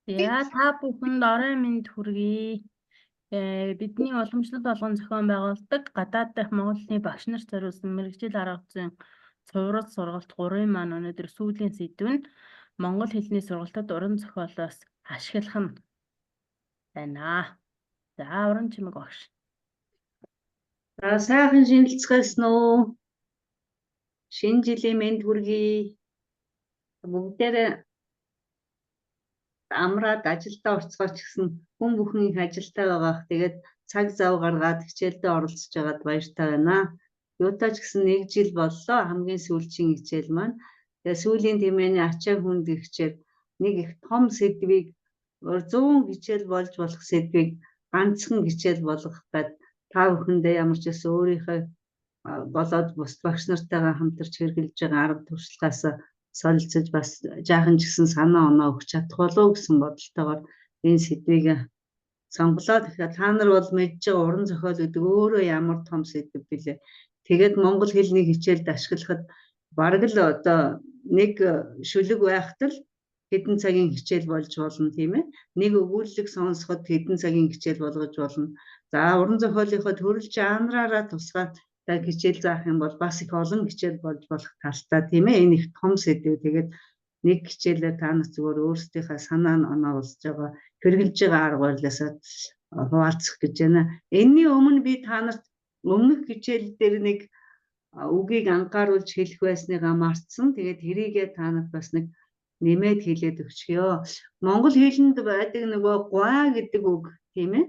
За та бүхэнд орой минь хүргэе. Бидний уламжлалт болгон зохион байгуулдаг гадаад дахь Монгол Улсны багш нарт зориулсан мэргэжил арга зүйн цуврал сургалт 3-ын маань өнөөдөр сүүлийн сэдв нь монгол хэлний сургалтад уран зохиолоос ашиглах нь байна. За уран чимэг багш. За сайхан шинэлцгээсэн үү? Шинэ жилийн мэнд хүргэе. Бүгдээрээ амраад ажилдаа орцгооч гэсэн хүн бүхэн их ажилдаа байгаах. Тэгээд цаг зав гаргаад хичээлдээ оролцож байгаад баяртай байна. Юутай ч гэсэн 1 жил боллоо хамгийн сүүлчийн хичээл маань. Тэгээд сүүлийн тэмээний ачаа хүнд хичээл нэг их том сэдвийг 100 хичээл болж болох сэдвийг ганцхан хичээл болгох гэдэг та бүхэндээ ямар ч гэсэн өөрийнхөө болоод бус багш нартайгаа хамтарч хэрэгжилж байгаа арга туршлагаас солилцож бас жаахан ч гэсэн санаа оноо өгч чадах болов гэсэн бодолтойгоор энэ сэдвийг сонголоо. Тэгэхээр та нар бол мэдж байгаа уран зохиол гэдэг өөрөө ямар том сэдв билээ. Тэгээд монгол хэлний хичээлд ашиглахад бараг л одоо нэг шүлэг байхад л хэдэн цагийн хичээл болж болно тийм ээ. Нэг өгүүлэлэг сонсоход хэдэн цагийн хичээл болгож болно. За уран зохиолынхоо төрөл жанраараа тусгаад хичээл заах юм бол бас их олон хичээл болж болох талтай тийм ээ. Энэ их том сэдв. Тэгээд нэг хичээлээр та нар зүгээр өөрсдийнхээ санаа нь оноо болж байгаа хэрэгжилж байгаа арга барилаасаа хуваалцах гэж байна. Энэний өмнө би та нарт өмнөх хичээл дээр нэг үгийг анхааруулж хэлэх байсныгаа мартсан. Тэгээд тэрийгээ та нарт бас нэг нэмээд хэлээд өгчихё. Монгол хэлэнд байдаг нөгөө гуай гэдэг үг тийм ээ.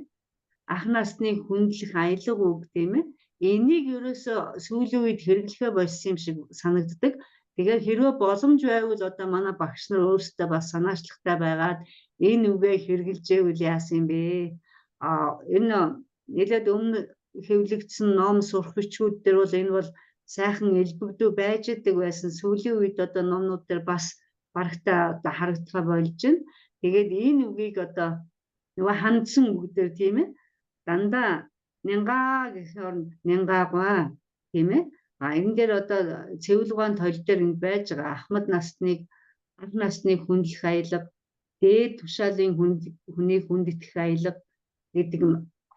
Ах насны хүндлэх аялга үг тийм ээ. Энийг ерөөсөө сүүлийн үед хэрэглэхээ болсон юм шиг санагддаг. Тэгэхээр хэрвээ боломж байвал одоо манай багш нар өөрсдөө бас санаачлагтай байгаад энэ үгээ хэрэгжилжээвэл яасан юм бэ? Энэ нэлээд өмнө хэвлэгдсэн ном сурах бичгүүд дээр бол энэ бол сайхан элбэгдүү байж идэг байсан. Сүүлийн үед одоо номнууд дээр бас барагтаа одоо харагдах болж байна. Тэгээд энэ үгийг одоо нөгөө хандсан үгдэр тийм ээ. Дандаа нянгаа гэхээр нянгаагаа тийм ээ. Энэ дээр одоо цэвэлгаан тойл дээр энэ байж байгаа ахмад насны хүндлэх аялга, дээд тушаалын хүний хүндэтгэх аялга гэдэг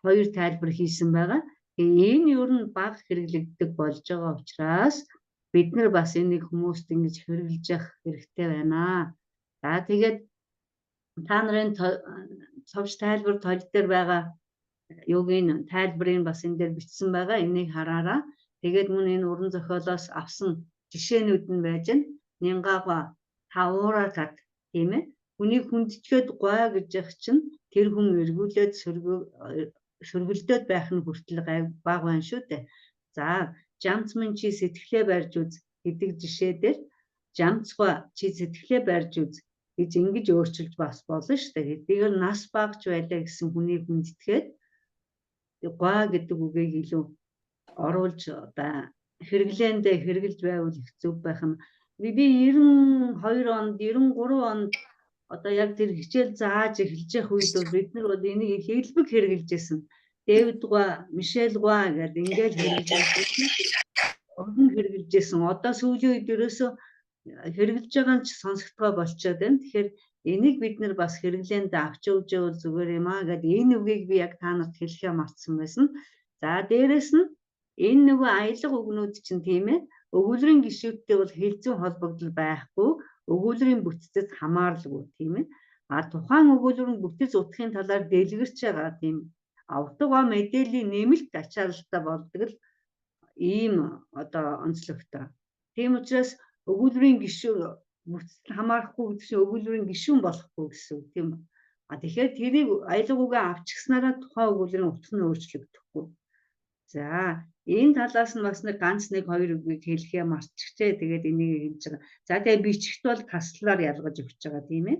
хоёр тайлбар хийсэн байгаа. Энэ ер нь бага хэрэглэгддэг болж байгаа учраас бид нар бас энийг хүмүүст ингэж хэрэгжилж явах хэрэгтэй байна. За тэгээд та нарын цовч тайлбар тойл дээр байгаа юугийн тайлбарыг бас энэ дээр бичсэн байгаа. Энийг хараараа. Тэгээд мөн энэ уран зохиолоос авсан жишээнүүд нь байж байна. Нянгаагаа тавуура тат тийм ээ. Хүний хүндэтгээд гой гэж явах чинь тэр хүн эргүүлээд сөргөлдөөд байх нь хүртэл баг байна шүү дээ. За жамцман чи сэтгэлээ барьж үз гэдэг жишээ дээр жамцгаа чи сэтгэлээ барьж үз гэж ингэж өөрчилж бас болно шүү дээ. Тэгэхээр нас багч байлаа гэсэн хүний хүндэтгээд гой гэдэг үгийг илүү оруулж одоо хэрэглээндээ хэрэгжилж байвал их зөв байх юм. Би 92 онд 93 онд одоо яг тэр хичээл зааж эхэлж явах үед бол бид нар бол энийг их элбэг хэрэгжилжсэн. Дэвид гуа, Мишель гуа гэдэг ингээд хэрэгжилжсэн. Одоо сүүлийн үед ерөөсөө хэрэгжилж байгаа нь ч сонсогдгоо болчиход байна. Тэгэхээр энийг бид нар бас хэрэглээнд авч явж байвал зүгээр юм аа гэдэг энэ үгийг би яг та нарт хэлэхээ мартсан байсан. За дээрэс нь энэ нөгөө аялга үгнүүд чинь тийм ээ. Өгүүлбэрийн гишүүдтэй бол хэлцэн холбогдол байхгүй. Өгүүлбэрийн бүтцэд хамааралгүй тийм ээ. Тухайн өгүүлбэрийн бүтэц утгын талаар дэлгэрч байгаа тийм утга мэдээллийн нэмэлт ачаалалтай болдог л ийм одоо онцлогтой. Тийм учраас өгүүлбэрийн гишүүн бүтцэд хамаарахгүй гэдэг чинь өгүүлбэрийн гишүүн болохгүй гэсэн үг тийм үү. Тэгэхээр тэрийг аялга үгээ авчихснараа тухайн өгүүлбэрийн утга нь өөрчлөгдөхгүй. За энэ талаас нь бас нэг ганц нэг хоёр үгийг хэлэхээ мартчихжээ. Тэгээд энийг хэлж байгаа. За тэгээд бичихт бол таслаар ялгаж өгч байгаа тийм ээ.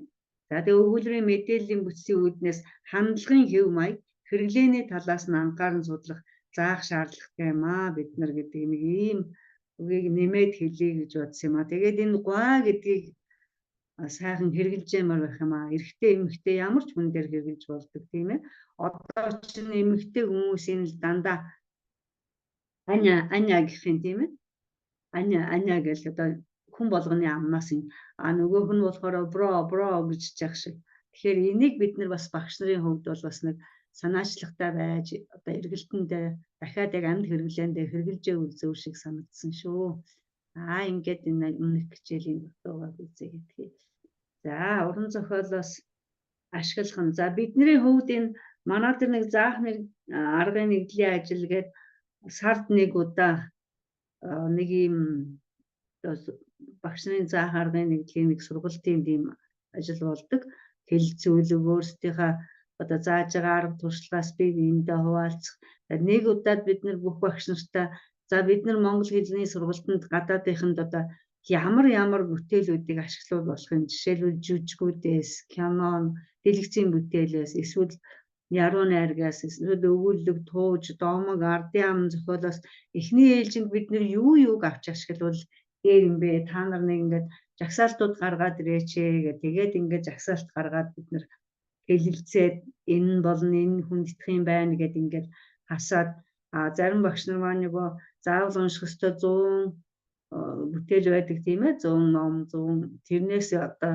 За тэгээд өгүүлбэрийн мэдээллийн бүтцийн үүднээс хандлагын хэв маяг хэрэглээний талаас нь анхааран судлах заах шаардлагатай юм аа бид нар гэдэг нэг ийм үгийг нэмээд хэлье гэж бодсон юм аа. Тэгээд энэ гуа гэдгийг сайхан хэрэгжилж ямар байх юм аа. Эрэгтэй эмэгтэй ямар ч хүн дээр хэрэгжилж болдог тийм ээ. Одоо чинь эмэгтэй хүмүүсийн л дандаа аня гэх юм тийм ээ. Аня гэж одоо хүн болгоны амнаас нь нөгөөх нь болохоор бро гэж яах шиг. Тэгэхээр энийг бид нар бас багш нарын хувьд бол бас нэг санаачлагтай байж одоо эргэлтэндээ дахиад яг амьд хэрэглээндээ хэрэгжилж байвал зөв шиг санагдсан шүү. Ингээд энэ өмнөх хичээлийн дутуугаар үзье гэдгийг. За уран зохиолоос ашиглах нь. За бидний хувьд энэ манай дээр нэг заах нэг аргын нэгдлийн ажил гээд сард нэг удаа нэг юм багш нарын заах аргын нэгдлийн нэг сургалтын тийм ажил болдог. Хэлэлцүүлэг өөрсдийнхээ одоо зааж байгаа арга туршлагаас бие биендээ хуваалцах. Нэг удаад бид нар бүх багш нартай за бид нар монгол хэлний сургалтанд гадаадынханд одоо ямар бүтээлүүдийг ашиглах болох юм. Жишээлбэл жүжигүүдээс, кино, дэлгэцийн бүтээлээс, эсвэл яруу найргаас, эсвэл өгүүлэг, тууж, домог, ардын аман зохиолоос эхний ээлжинд бид нар юуг авч ашиглавал дээр юм бэ? Та нар нэг ингээд жагсаалтууд гаргаад ирээч гэх тэгээд ингээд жагсаалт гаргаад бид нар хэлэлцээд энэ болно, энэ хүндэтх юм байна гэд ингээд хасаад зарим багш нар маань нөгөө заавал унших ёстой 100 бүтээл байдаг тийм ээ, 100 ном, 100 тэрнээс одоо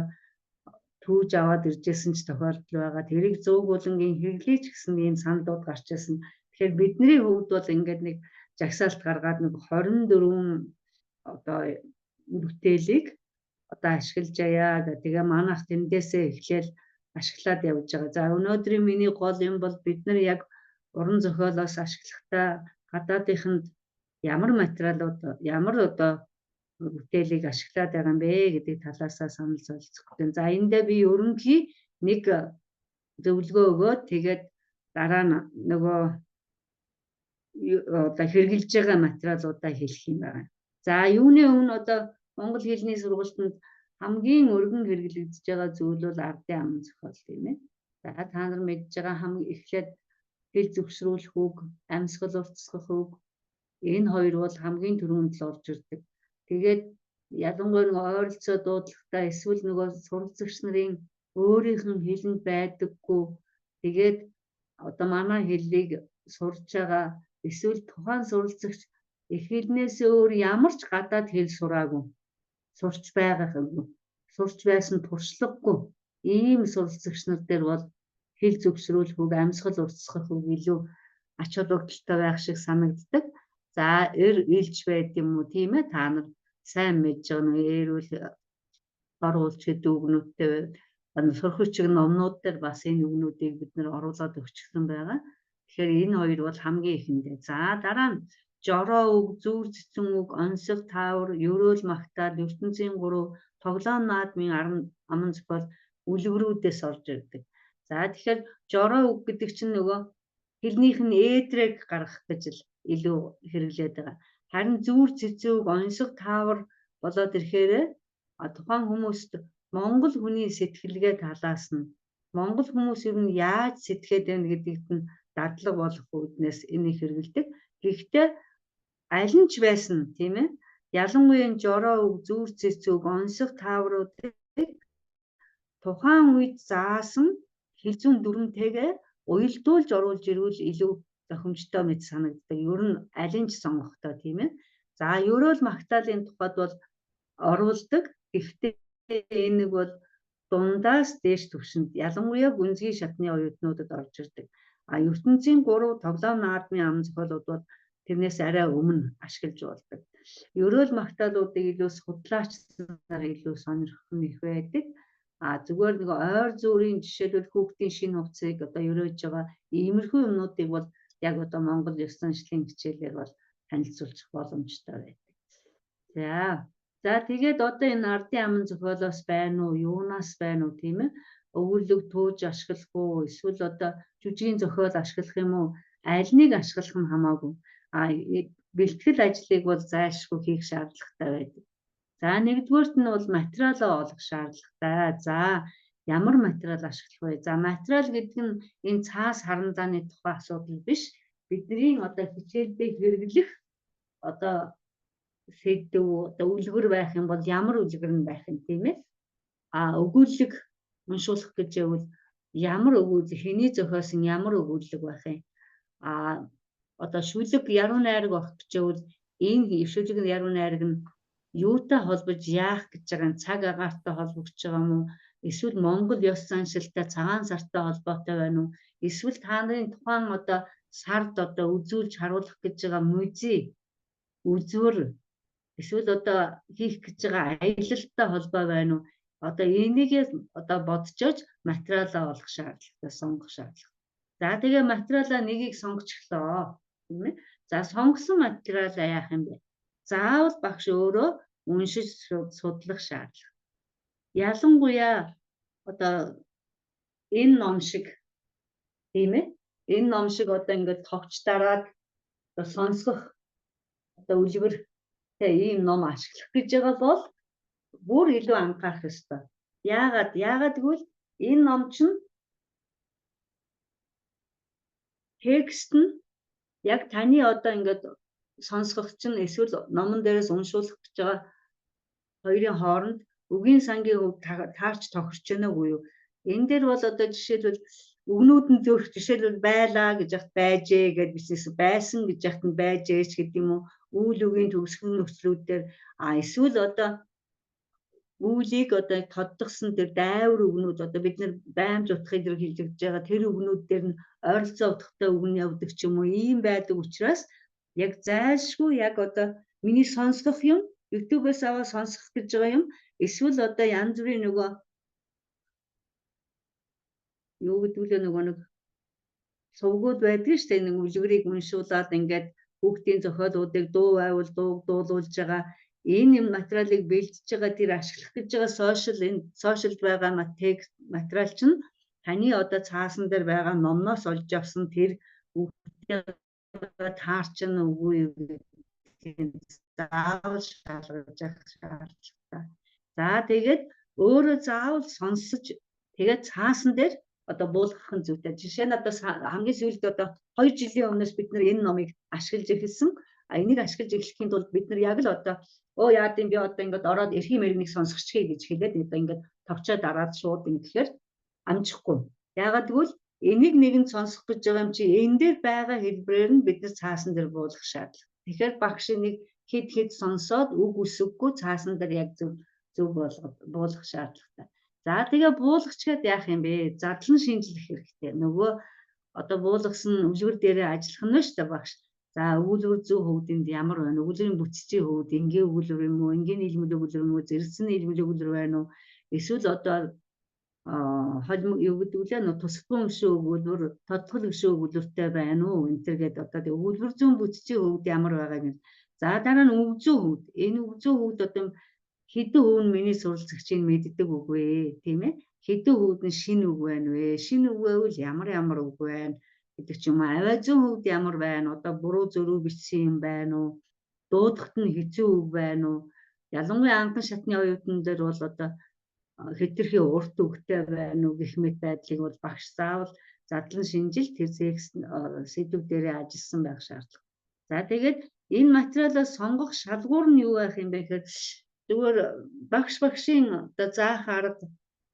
түүж аваад иржсэн ч тохиолдол байгаа. Тэрийг 100 булангийн хэрэглээч гэсэн ийм сандууд гарч ирсэн. Тэгэхээр бидний хувьд бол ингээд нэг жагсаалт гаргаад нэг 24 одоо бүтээлийг одоо ашиглаж аяа гэх. Тэгээ манайх тэндээсээ эхлээл ашиглаад явж байгаа. За өнөөдрийн миний гол юм бол бид нар яг уран зохиолоос ашиглахдаа гадаадынханд ямар материалууд, ямар одоо бүтээлийг ашиглаад байгаа юм бэ гэдэг талаасаа санал солилцох гэдэг. За эндээ би ерөнхий нэг зөвлөгөө өгөөд тэгээд дараа нь нөгөө одоо хэрэгжилж байгаа материалуудаа хэлэх юм байна. За юуны өмнө одоо монгол хэлний сургалтанд хамгийн өргөн хэрэглэгдэж байгаа зүйл бол ардын аман зохиол тийм ээ. За та нар мэдж байгаа хамгийн эхлээд хэл зөвшрүүлэх үг, амьсгал уртасгах үг, энэ хоёр бол хамгийн түрүүнд л орж ирдэг. Тэгээд ялангуяа нэг ойролцоо дуудлагатай эсвэл нөгөө суралцагч нарын өөрийнх нь хэлэнд байдаггүй. Тэгээд одоо манай хэллийг сурж байгаа эсвэл тухайн суралцагч их хэлнээс өөр ямар ч гадаад хэл сураагүй. Сурч байгаагүй. Сурч байсан туршлагагүй. Ийм суралцагч нар дээр бол хэл зөвшрүүлэх үг, амьсгал уртасгах үг илүү ач холбогдолтой байх шиг санагддаг. За илж байд юм уу тийм ээ, та нар сайн мэдж байгаа нэг эрүүл оруулж гэдэг үгнүүдтэй сурахчиг номнууд дээр бас энэ үгнүүдийг бид нэр оруулаад өгчихсөн байгаа. Тэгэхээр энэ хоёр бол хамгийн ихэндээ. За дараа нь жороо үг, зүүр цэцэн үг, онцог таавар, ерөөл магтаал, ертөнцийн 3, тоглоом наадмын аман зохиол үлгэрүүдээс орж ирдэг. За тэгэхээр жороо үг гэдэг чинь нөгөө хэлнийх нь ээдрэг гаргах гэж л илүү хэрэглээд байгаа. Харин зүүр цэцэн үг, онцог таавар болоод ирэхээр тухайн хүмүүст монгол хүний сэтгэлгээ талаас нь монгол хүмүүс ер нь яаж сэтгэхэд байна гэдэгт нь дадлаг болох үүднээс энийг хэрэгэлдэг. Гэхдээ аль нь ч байсан тийм ээ. Ялангуяа жороо үг, зүүр цэцэн үг, онцог таавруудыг тухайн үед заасан хэл зүүн дүрмтэйгээ уялдуулж оруулж ирвэл илүү зохимжтой мэт санагддаг. Ер нь аль нь ч сонгохтой тийм ээ. За ерөөл магтаалын тухайд бол оруулдаг. Гэхдээ энэ нэг бол дундаас дээш түвшинд ялангуяа гүнзгий шатны оюутнуудад орж ирдэг. ертөнцийн 3 тоглоом наадмын аман зохиолууд бол тэрнээс арай өмнө ашиглаж болдог. Ерөөл магтаалуудыг илүү судлаачдаар илүү сонирхох нь их байдаг. Зүгээр нэг ойр зүрийн жишээлбэл хүүхдийн шинэ хувцсыг одоо ерөөж байгаа иймэрхүү юмнуудыг бол яг одоо Монгол ёс заншлын хичээлээр бол танилцуулах боломжтой байдаг. За тэгээд одоо энэ ардын аман зохиолоос байна уу, юунаас байна уу тийм ээ? Өгүүлэг тууж ашиглах уу, эсвэл одоо жүжигийн зохиол ашиглах юм уу? Аль нэг ашиглах нь хамаагүй. Бэлтгэл ажлыг бол зайлшгүй хийх шаардлагатай байдаг. За нэгдүгээрт нь бол материалаа олох шаардлагатай. За ямар материал ашиглах вэ? За материал гэдэг нь энэ цаас харандааны тухай асуудал биш. Бидний одоо хичээлдээ хэрэглэх одоо сэдв одоо үлгэр байх юм бол ямар үлгэр нь байх юм тийм ээ? Өгүүлэг уншуулах гэж явал ямар өгүүлэг, хэний зохиосон ямар өгүүлэг байх юм? Одоо шүлэг яруу найраг авах гэж явал энэ шүлэг яруу найраг нь юутай холбож яах гэж байгаа цаг агаартай холбогдож байгаа юм уу? Эсвэл Монгол ёс заншилтай цагаан сартай холбоотой байна уу? Эсвэл та нарын тухайн одоо сард одоо үзүүлж харуулах гэж байгаа музей, үзүүр, эсвэл одоо хийх гэж байгаа аялалтай холбоо байна уу? Одоо энийг одоо бодчоож материалаа олох шаардлагатай, сонгох шаардлагатай. За тэгээ материалаа нэгийг сонгочихлоо. Тийм ээ. За сонгосон материалаа яах юм бэ? Заавал багш өөрөө уншиж судлах шаардлага. Ялангуяа одоо энэ ном шиг, тийм ээ. Энэ ном шиг одоо ингээд товч дараад одоо сонсгох одоо үлгэр ийм ном ашиглах гэж байгаа бол бүр илүү анхаарах ёстой. Яагаад гэвэл энэ ном чинь текст нь яг таны одоо ингээд сонсгох чинь эсвэл номон дээрээс уншуулах гэж байгаа хоёрын хооронд үгийн сангийн хөв таарч тохирч байна уу юу? Энэ дээр бол одоо жишээлбэл өгнүүд нь зөвхөн жишээлбэл байлаа гэж яхад байжээ гэж бичсэн, байсан гэж яхад нь байжээч гэдэг юм уу? Үйл үгийн төгсгөн нөхцлүүдээр эсвэл одоо үүлийг одоо тодтогсон тэр дайвар үгнүүд одоо бид нар баймж утгыг хэлж байгаа тэр үгнүүд дээр нь ойролцоо утгатай үгэн явдаг ч юм уу, ийм байдаг учраас яг зайлшгүй яг одоо миний сонсгох юм, YouTube-ээс аваад сонсгох гэж байгаа юм, эсвэл одоо янз бүрийн нөгөө юу гэдэг вэ, нөгөө нэг сувгууд байдаг шүү дээ, нэг үлгэрийг уншуулад ингээд хүүхдийн зохиолуудыг дуу байвал дуулуулж байгаа энэ материалыг бэлдэж байгаа тэр ашиглах гэж байгаа сошиалд байгаа материал чинь таны одоо цаасан дээр байгаа номноос олж авсан тэр таарчин үгүй юу заавал шалгаж явах шаардлагатай. За тэгээд өөрөө заавал сонсож тэгээд цаасан дээр одоо буулгах нь зүйтэй. Жишээ нь одоо хамгийн сүүлд одоо 2 жилийн өмнөөс бид нар энэ номыг ашиглаж эхэлсэн. Энийг ашиглаж эхлэхийн тулд бид нар яг л одоо яа гэм би одоо ингээд ороод эрхийн мэргэнийг сонсгочихъя гэж хэлээд одоо ингээд товчоо дараад шууд ингэхээр амжихгүй. Яагаад гэвэл энийг нэгэнд сонсох гэж байгаа юм чи энэ дээр байгаа хэлбэрээр нь бид нар цаасан дээр буулгах шаардлага. Тэгэхээр багш нэг хэд сонсоод үг үсэггүй цаасан дээр яг зөв буулгах шаардлагатай. За тэгээ буулгачгаад яах юм бэ? Задлан шинжлэх хэрэгтэй. Нөгөө одоо буулгасан үлгэр дээрээ ажиллах нь шүү дээ багш. За өгүүлбэр зөв хөвдөнд ямар байна? Өгүүлбэрийн бүтцийн хөвд энгийн өгүүлбэр юм уу? Энгийн нийлмэл өгүүлбэр юм уу? Зэрэгцэн нийлмэл өгүүлбэр байна уу? Эсвэл одоо холимог юу гэдэг вэ? Тусгын гишүүн өгүүлбэр, тодтгол гишүүн өгүүлбэртэй байна уу? Энтэр гэдэг одоо өгүүлбэр зүүн бүтцийн хөвд ямар байгааг нь. За дараа нь өвзөө хөвд. Энэ өвзөө хөвд одоо хэдэн өв нь миний суралцагчийг мэддэг үг вэ? Тийм ээ. Хэдэн хөвд нь шинэ үг байна вэ? Шинэ үг байвал ямар үг байна гэдэг ч юм уу. Аваа зүүн хөвд ямар байна? Одоо буруу зөрүү бичсэн юм байна уу? Дуудахт нь хэцүү үг байна уу? Ялангуяа анхан шатны оюутан дээр бол одоо хэтэрхий урт үгтэй байна уу гэх мэт байдлыг бол багш заавал задлан шинжил тэр сэдв дээрээ ажилласан байх шаардлага. За тэгээд энэ материалаа сонгох шалгуур нь юу байх юм бэ гэхээр зүгээр багшийн одоо заах арга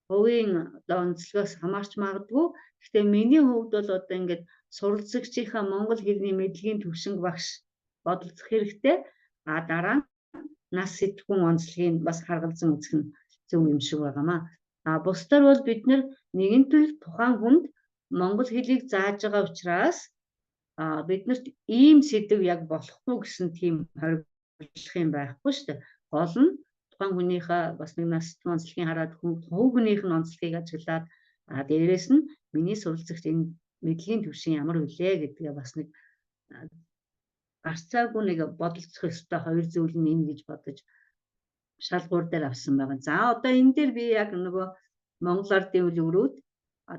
хувийн одоо онцлогоос хамаарч магадгүй. Гэхдээ миний хувьд бол одоо ингээд суралцагчийнхаа монгол хэлний мэдлэгийн төвшинг багш бодлох хэрэгтэй. Дараа нь нас сэтгүүн онцлогийг бас харгалзан үзэх нь зөв юм шиг байгаамаа. Бусдаар бол бид нэгэнтэр тухайн хүнд монгол хэлийг зааж байгаа учраас биднэрт ийм сэдв яг болохгүй гэсэн тийм хоригдлох юм байхгүй шүү дээ. Гол нь тухайн хүнийхээ бас нэг нас онцлогийг хараад хүүгнийх нь онцлогийг ажиглаад дээрээс нь миний суралцагч энэ мэдлэгийн төвшин ямар вүлээ гэдгээ бас нэг гарцаагүй нэг бодолцох ёстой хоёр зүйл нь энэ гэж бодож шалгуур дээр авсан байгаа. За одоо энэ дээр би яг нөгөө Монгол ардын үлгэрүүд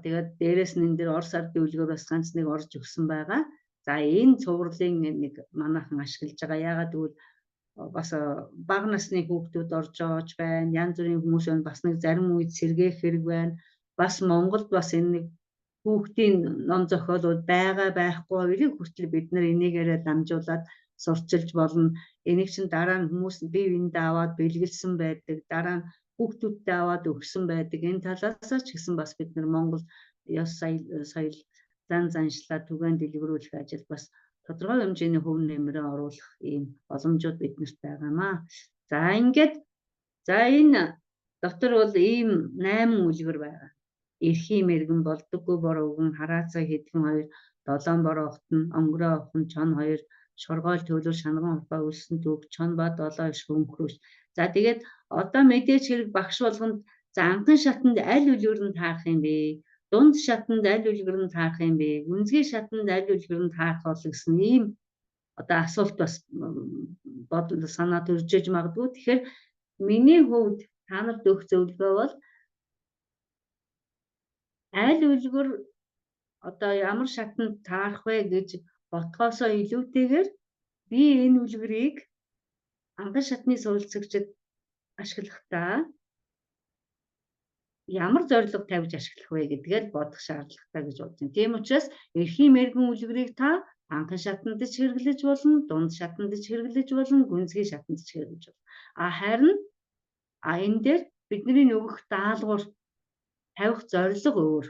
тэгээд дээрээс нь энэ дээр Орос ардын үлгэр бас ганц нэг орж өгсөн байгаа. За энэ цувралын нэг манайхан ашиглаж байгаа. Яагаад гэвэл бас бага насны хүүхдүүд орж оож байна. Янз бүрийн хүмүүс байна. Бас нэг зарим үед сэргээх хэрэг байна. Бас Монголд бас энэ нэг хүүхдийн ном зохиолууд байгаа байхгүй хоёрыг хүртэл бид нар энийгээрээ дамжуулаад сурчилж болно. Энийг чинь дараа нь хүмүүс бие биендээ аваад бэлгэлсэн байдаг. Дараа нь хүүхдүүдтэй аваад өгсөн байдаг. Энэ талаасаа ч гэсэн бас бид нар Монгол ёс соёл заншлаа түгээн дэлгэрүүлэх ажил бас тодорхой хэмжээний хөв нэмрээ оруулах ийм боломжууд биднэрт байгаамаа. За ингээд энэ Дотор бол ийм 8 үлгэр байгаа. Эрхийн мэргэн болдоггүй бороо өгөн, хараацай хэдхэн хоёр, долоон бороо охтон, онгороо охин, чон хоёр, шоргоол төлөв шанган хорпоо үлсэн төг, чон ба долоо иш хөнгөрөөш. За тэгээд одоо мэдээж хэрэг багш болгонд за анхан шатанд аль үлгэр нь таарах юм бэ? Дунд шатанд аль үлгэр нь таарах юм бэ? Гүнзгий шатанд аль үлгэр нь таарах бол гэсэн ийм одоо асуулт бас бодол санаа төрж иж магадгүй. Тэгэхээр миний хувьд та нарт өгөх зөвлөгөө бол аль үлгэр одоо ямар шатанд таарах вэ гэж бодхоосоо илүүтэйгээр би энэ үлгэрийг анхан шатны суралцагчид ашиглахдаа ямар зорилго тавьж ашиглах вэ гэдгээр бодох шаардлагатай гэж бодож байна. Тийм учраас эрхийн мэргэн үлгэрийг та анхан шатанд ч хэрэглэж болно, дунд шатанд ч хэрэглэж болно, гүнзгий шатанд ч хэрэглэж болно. Харин энэ дээр бидний нөгөх даалгавар тавих зорилго өөр.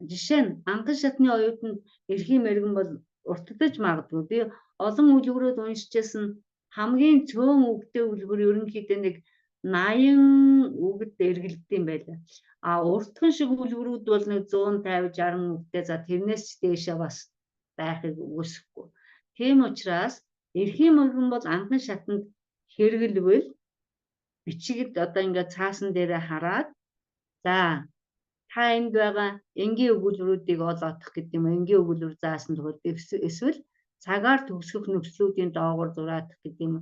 Жишээ нь анхан шатны оюутанд эрхийн мэргэн бол уртдаж магадгүй. Би олон үлгэрүүд уншижсэн хамгийн цөөн үгтэй үлгэр ерөнхийдөө нэг 80 үгэд эргэлдэв юм байлаа. Уртхан шиг үлгэрүүд бол нэг 150 60 үгтэй. За тэрнээс ч дээшээ бас байхыг үгүйсэхгүй. Тийм учраас эрхийн мэргэн бол анхан шатанд хэрэглэвэл бичигд одоо ингээд цаасан дээрээ хараад за та энд байгаа энгийн өгүүлбэрүүдийг олоодох гэдэг юм. Энгийн өгүүлбэр заасан тохиолдолд эсвэл цагаар төгсгөх нөхцлүүдийн доогуур зураадах гэдэг юм.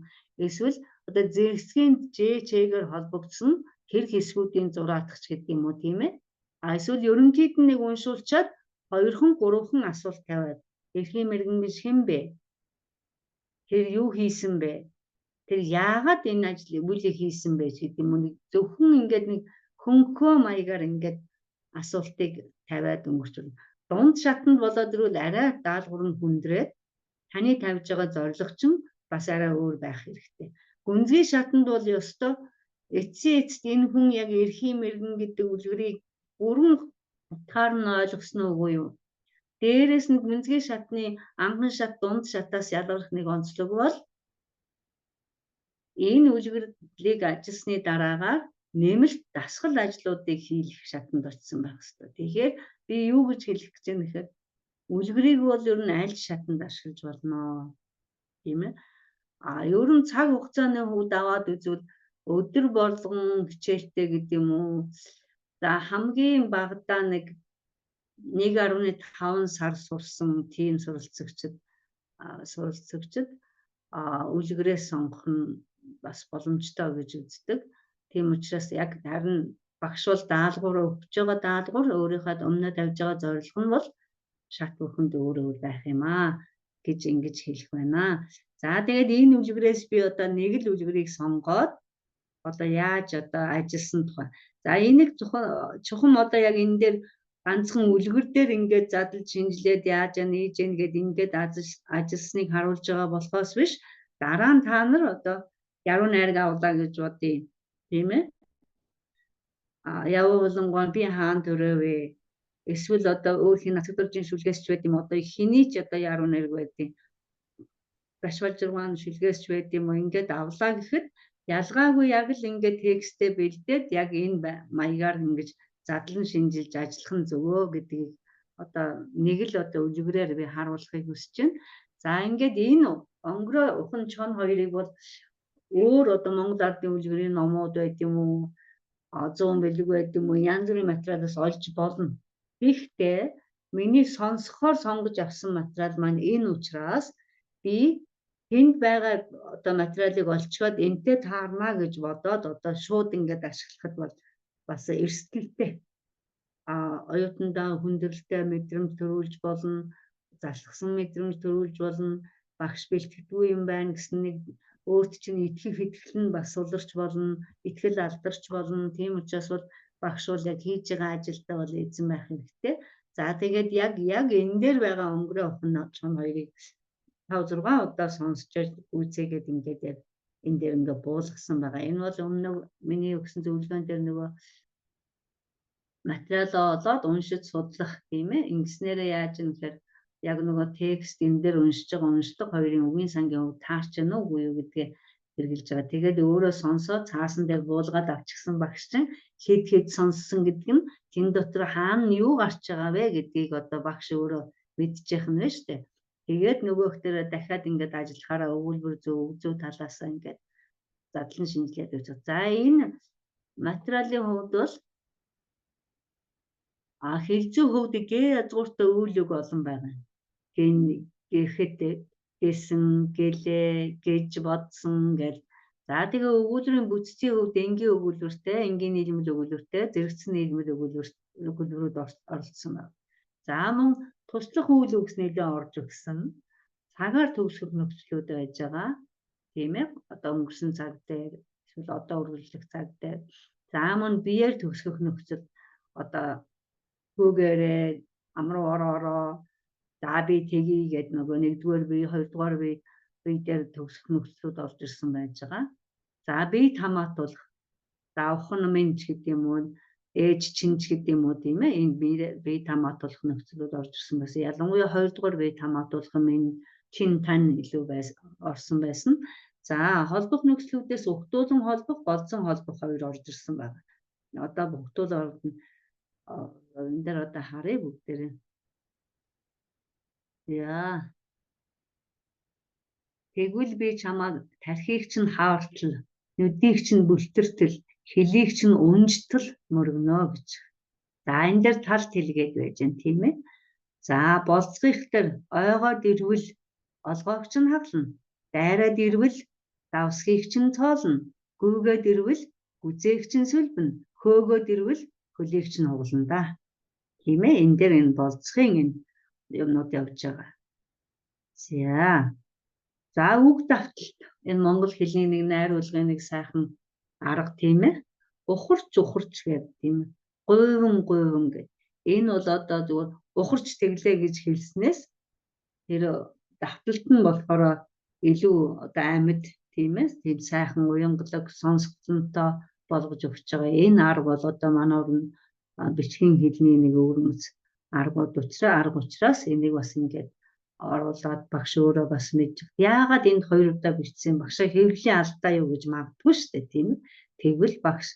Эсвэл одоо зэрэгцгийн J-гээр холбогдсон тэр хэсгүүдийн зураадах гэдэг юм уу, тийм ээ? Эсвэл ерөнхийд нь нэг уншуулчаад 2хан 3хан асуулт тавиад эрхийн мэргэн биш хэн бэ? Тэр юу хийсэн бэ? Тэр яагаад энэ үйлийг хийсэн бэ гэдэг юм уу? Зөвхөн ингээд нэг хөнгөө маягаар ингээд асуултыг тавиад өнгөрчүүл. Дунд шатанд болоод ирвэл арай даалгавар нь хүндрээд таны тавьж байгаа зорилго чинь бас арай өөр байх хэрэгтэй. Гүнзгий шатанд бол ёстой эцэст энэ хүн яг эрхийн мэргэн гэдэг үлгэрийг бүрэн утгаар нь ойлгосон уу юу? Дээрээс нь гүнзгий шатны анхан шат дунд шатаас ялгарх нэг онцлог бол энэ үлгэрлийг ажилласны дараагаар нэмэлт дасгал ажлуудыг хийх шатанд очсон байх ёстой. Тэгэхээр би юу гэж хэлэх гэж байна гэхээр үлгэрийг бол ер нь аль шатанд ашиглаж болно. Тийм ээ. Ер нь цаг хугацааны хувьд аваад үзвэл өдөр болгон хичээлтэй гэдэг юм уу. За хамгийн багадаа нэг 1.5 сар сурсан тийм суралцагчид үлгэрээ сонгох нь бас боломжтой гэж үздэг. Тийм учраас яг харин багш бол даалгавар өгч байгаа даалгавар өөрийнхөө өмнө тавьж байгаа зорилго нь бол шат бүхэнд өөр өөр байх юм гэж ингэж хэлэх байна. За тэгээд энэ үлгэрээс би одоо нэг л үлгэрийг сонгоод одоо яаж одоо ажилласан тухай. За энийг чухам одоо яг энэ дээр ганцхан үлгэр дээр ингээд задлж шинжилээд яаж нээж ингээд ингээд ажилласныг харуулж байгаа болохоос биш дараа нь та нар одоо яруу найраг авлаа гэж бодъё. Тийм ээ. Явуулангуй би хаан төрөөвэ. Эсвэл одоо өөр хин нацгдуржийн шүлгээс ч байд юм одоо хэний ч одоо яруу найраг байдیں۔ Башвалжиргаан шүлгээс ч байд юм уу ингээд авлаа гэхэд ялгаагүй яг л ингээд текстээ бэлдээд яг энэ маягаар ингэж задлан шинжилж ажиллах нь зөвөө гэдгийг одоо нэг л одоо үлгэрээр би харуулахыг хүсэж байна. За ингээд энэ онгороо ухан чон хоёрыг бол өөр одоо Монгол ардын үлгэрийн номууд байд юм уу 100 бэлэг байд юм уу янз бүрийн материалаас олж болно. Гэхдээ миний сонсохоор сонгож авсан материал маань энэ учраас би тэнд байгаа одоо материалыг олцоод энтэй таарна гэж бодоод одоо шууд ингээд ашиглахад бол бас эрсдэлтэй. Оюутандаа хүндрэлтэй мэдрэмж төрүүлж болно, залхсан мэдрэмж төрүүлж болно, багш бэлтгэдэггүй юм байна гэсэн нэг өөрт чинь итгэх итгэл нь бас суларч болно, итгэл алдарч болно. Тийм учраас бол багш бол яг хийж байгаа ажилдаа бол эзэн байх хэрэгтэй. За тэгээд яг энэ дээр байгаа өнгөрөө ухаан чон хоёрыг 5-6 удаа сонсч үзээгээд ингээд яг энэ дээр ингээд буулгасан байгаа. Энэ бол өмнө миний өгсөн зөвлөгөөн дээр нөгөө материалаа олоод уншиж судлах тийм ээ. Ингэснээрээ яаж юм гэхээр яг нөгөө текст энэ дээр уншиж байгаа уншдаг хоёрын үгийн сангийн хувь таарч байна уу үгүй юу гэдгээ хэрглэж байгаа. Тэгээд өөрөө сонсоод цаасан дээр буулгаад авчихсан багш чинь хэд сонссон гэдэг нь тэн дотор хаана юу гарч байгаа вэ гэдгийг одоо багш өөрөө мэдчих нь байна шүү дээ. Тэгээд нөгөөхтөр дахиад ингээд ажиллахаараа өгүүлбэр зөв талаасаа ингээд задлан шинжилээд өгч. За энэ материалын хувьд бол хэлзүү хөвд гээ язгууртай үйл үг олон байгаа. Гэхэд гэсэн, гэлээ, гэж бодсон гэл. За тэгээ өгүүлбэрийн бүтцийн хувьд энгийн өгүүлбэртэй, энгийн нийлмэл өгүүлбэртэй, зэрэгцсэн нийлмэл өгүүлбэрүүд оролцсон байна. За мөн туслах үйл үгс нэлээд орж өгсөн. Цагаар төгсгөх нөхцлүүд байж байгаа. Тийм ээ. Одоо өнгөрсөн цаг дээр эсвэл одоо үргэлжлэх цаг дээр. За мөн биеэр төгсгөх нөхцөл одоо хүүгээрээ амруу ороо за би тгий гэд нөгөө 1-р бие 2-р бие дээр төгсөх нөхцлүүд орж ирсэн байж байгаа. За бие хамаатуулах. За охин минь ч гэдэг юм уу, ээж чинь ч гэдэг юм уу тийм ээ. Энэ бие хамаатуулах нөхцлүүд орж ирсэн байсан. Ялангуяа 2-р бие хамаатуулах минь чин тань илүү орсон байсан. За холбох нөхцлүүдээс угтуулан холбох, голзон холбох хоёр орж ирсэн байна. Одоо бүгдүүл орно. Энэ дээр одоо харъя бүгдээрээ. Яа. Тэгвэл би чамаа тархийг чинь хаалтал, нүдийг чинь бүлтэртэл, хэлийг чинь унжтал мөргөнөө гэж. За энэ дээр талт хэлгээд байж гэн тийм ээ. За болцгих дээр ойгоод ирвэл олгоогч нь хаглана. Дайраад ирвэл давсхийг чинь цоолно. Гүйгээд ирвэл гүзээг чинь сүлбэнэ. Хөөгөөд ирвэл хөлийг чинь хугална да. Тийм ээ. Энэ дээр энэ болцгын энэ юмнууд явж байгаа. За үг давталт. Энэ монгол хэлний нэг найруулгын нэг сайхан арга тийм ээ. Ухарч гэдэг тийм ээ. Гуйван гэдэг. Энэ бол одоо зүгээр ухарч тэглээ гэж хэлснээс тэр давталт нь болохоор илүү одоо амьд тийм ээ. Тийм сайхан уянгалаг сонсгонтой болгож өгч байгаа. Энэ арга бол одоо манайд бичгийн хэлний нэг өвөрмөц арга учраас энийг бас ингээд оруулаад багш өөрөө бас мэдж. Яагаад энд хоёр удаа бичсэн багшаа хэвлэлийн алдаа юу гэж магадгүй шүү дээ тийм ээ. Тэгвэл багш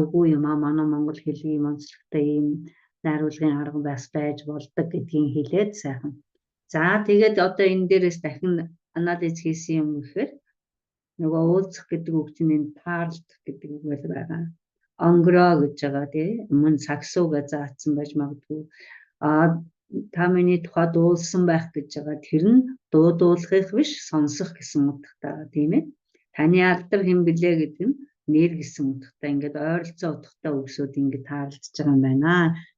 үгүй юм манай монгол хэлний онцлогтой ийм найруулгын арга байж болдог гэдгийг хэлээд сайхан. За тэгээд одоо энэ дээрээс дахин анализ хийсэн юм гэхээр нөгөө уулзах гэдэг үг чинь энэ таарлах гэдэг үг байгаа. Онгороо гэж байгаа тийм мөн саксуу гэж заасан байж магадгүй. Та миний тухай дуулсан байх гэж байгаа. Тэр нь дуудуулах биш сонсох гэсэн утгатай тийм ээ. Таны алдар хэн блэ гэдэг нь нэр гэсэн утгатай ингээд ойролцоо утгатай үгсүүд ингээд таарлаж байгаа юм байна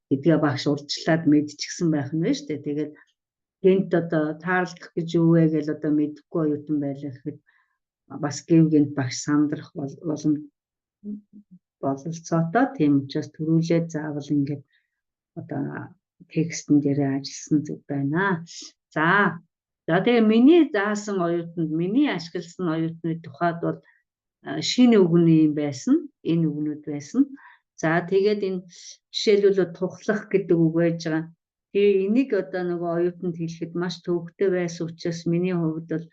гэдгээ багш урьдчилаад мэдчихсэн байх нь байна шүү дээ. Тэгээд гэнт одоо таарлах гэж юу вэ гэж одоо мэдэхгүй оюутан байлаа гэхэд бас гинт багш сандрах бололцоотой тийм учраас төрүүлээд заавал ингээд одоо текстэн дээрээ ажилласан зүг байна. За тэгээ миний заасан оюутанд миний ашигласан оюутны тухайд бол шинэ үгний юм байсан. Энэ үгнүүд байсан. За тэгээд энэ жишээлбэл тухлах гэдэг үг байж байгаа. Тэгээ энийг одоо нөгөө оюутанд хэлэхэд маш төвөгтэй байсан учраас миний хувьд бол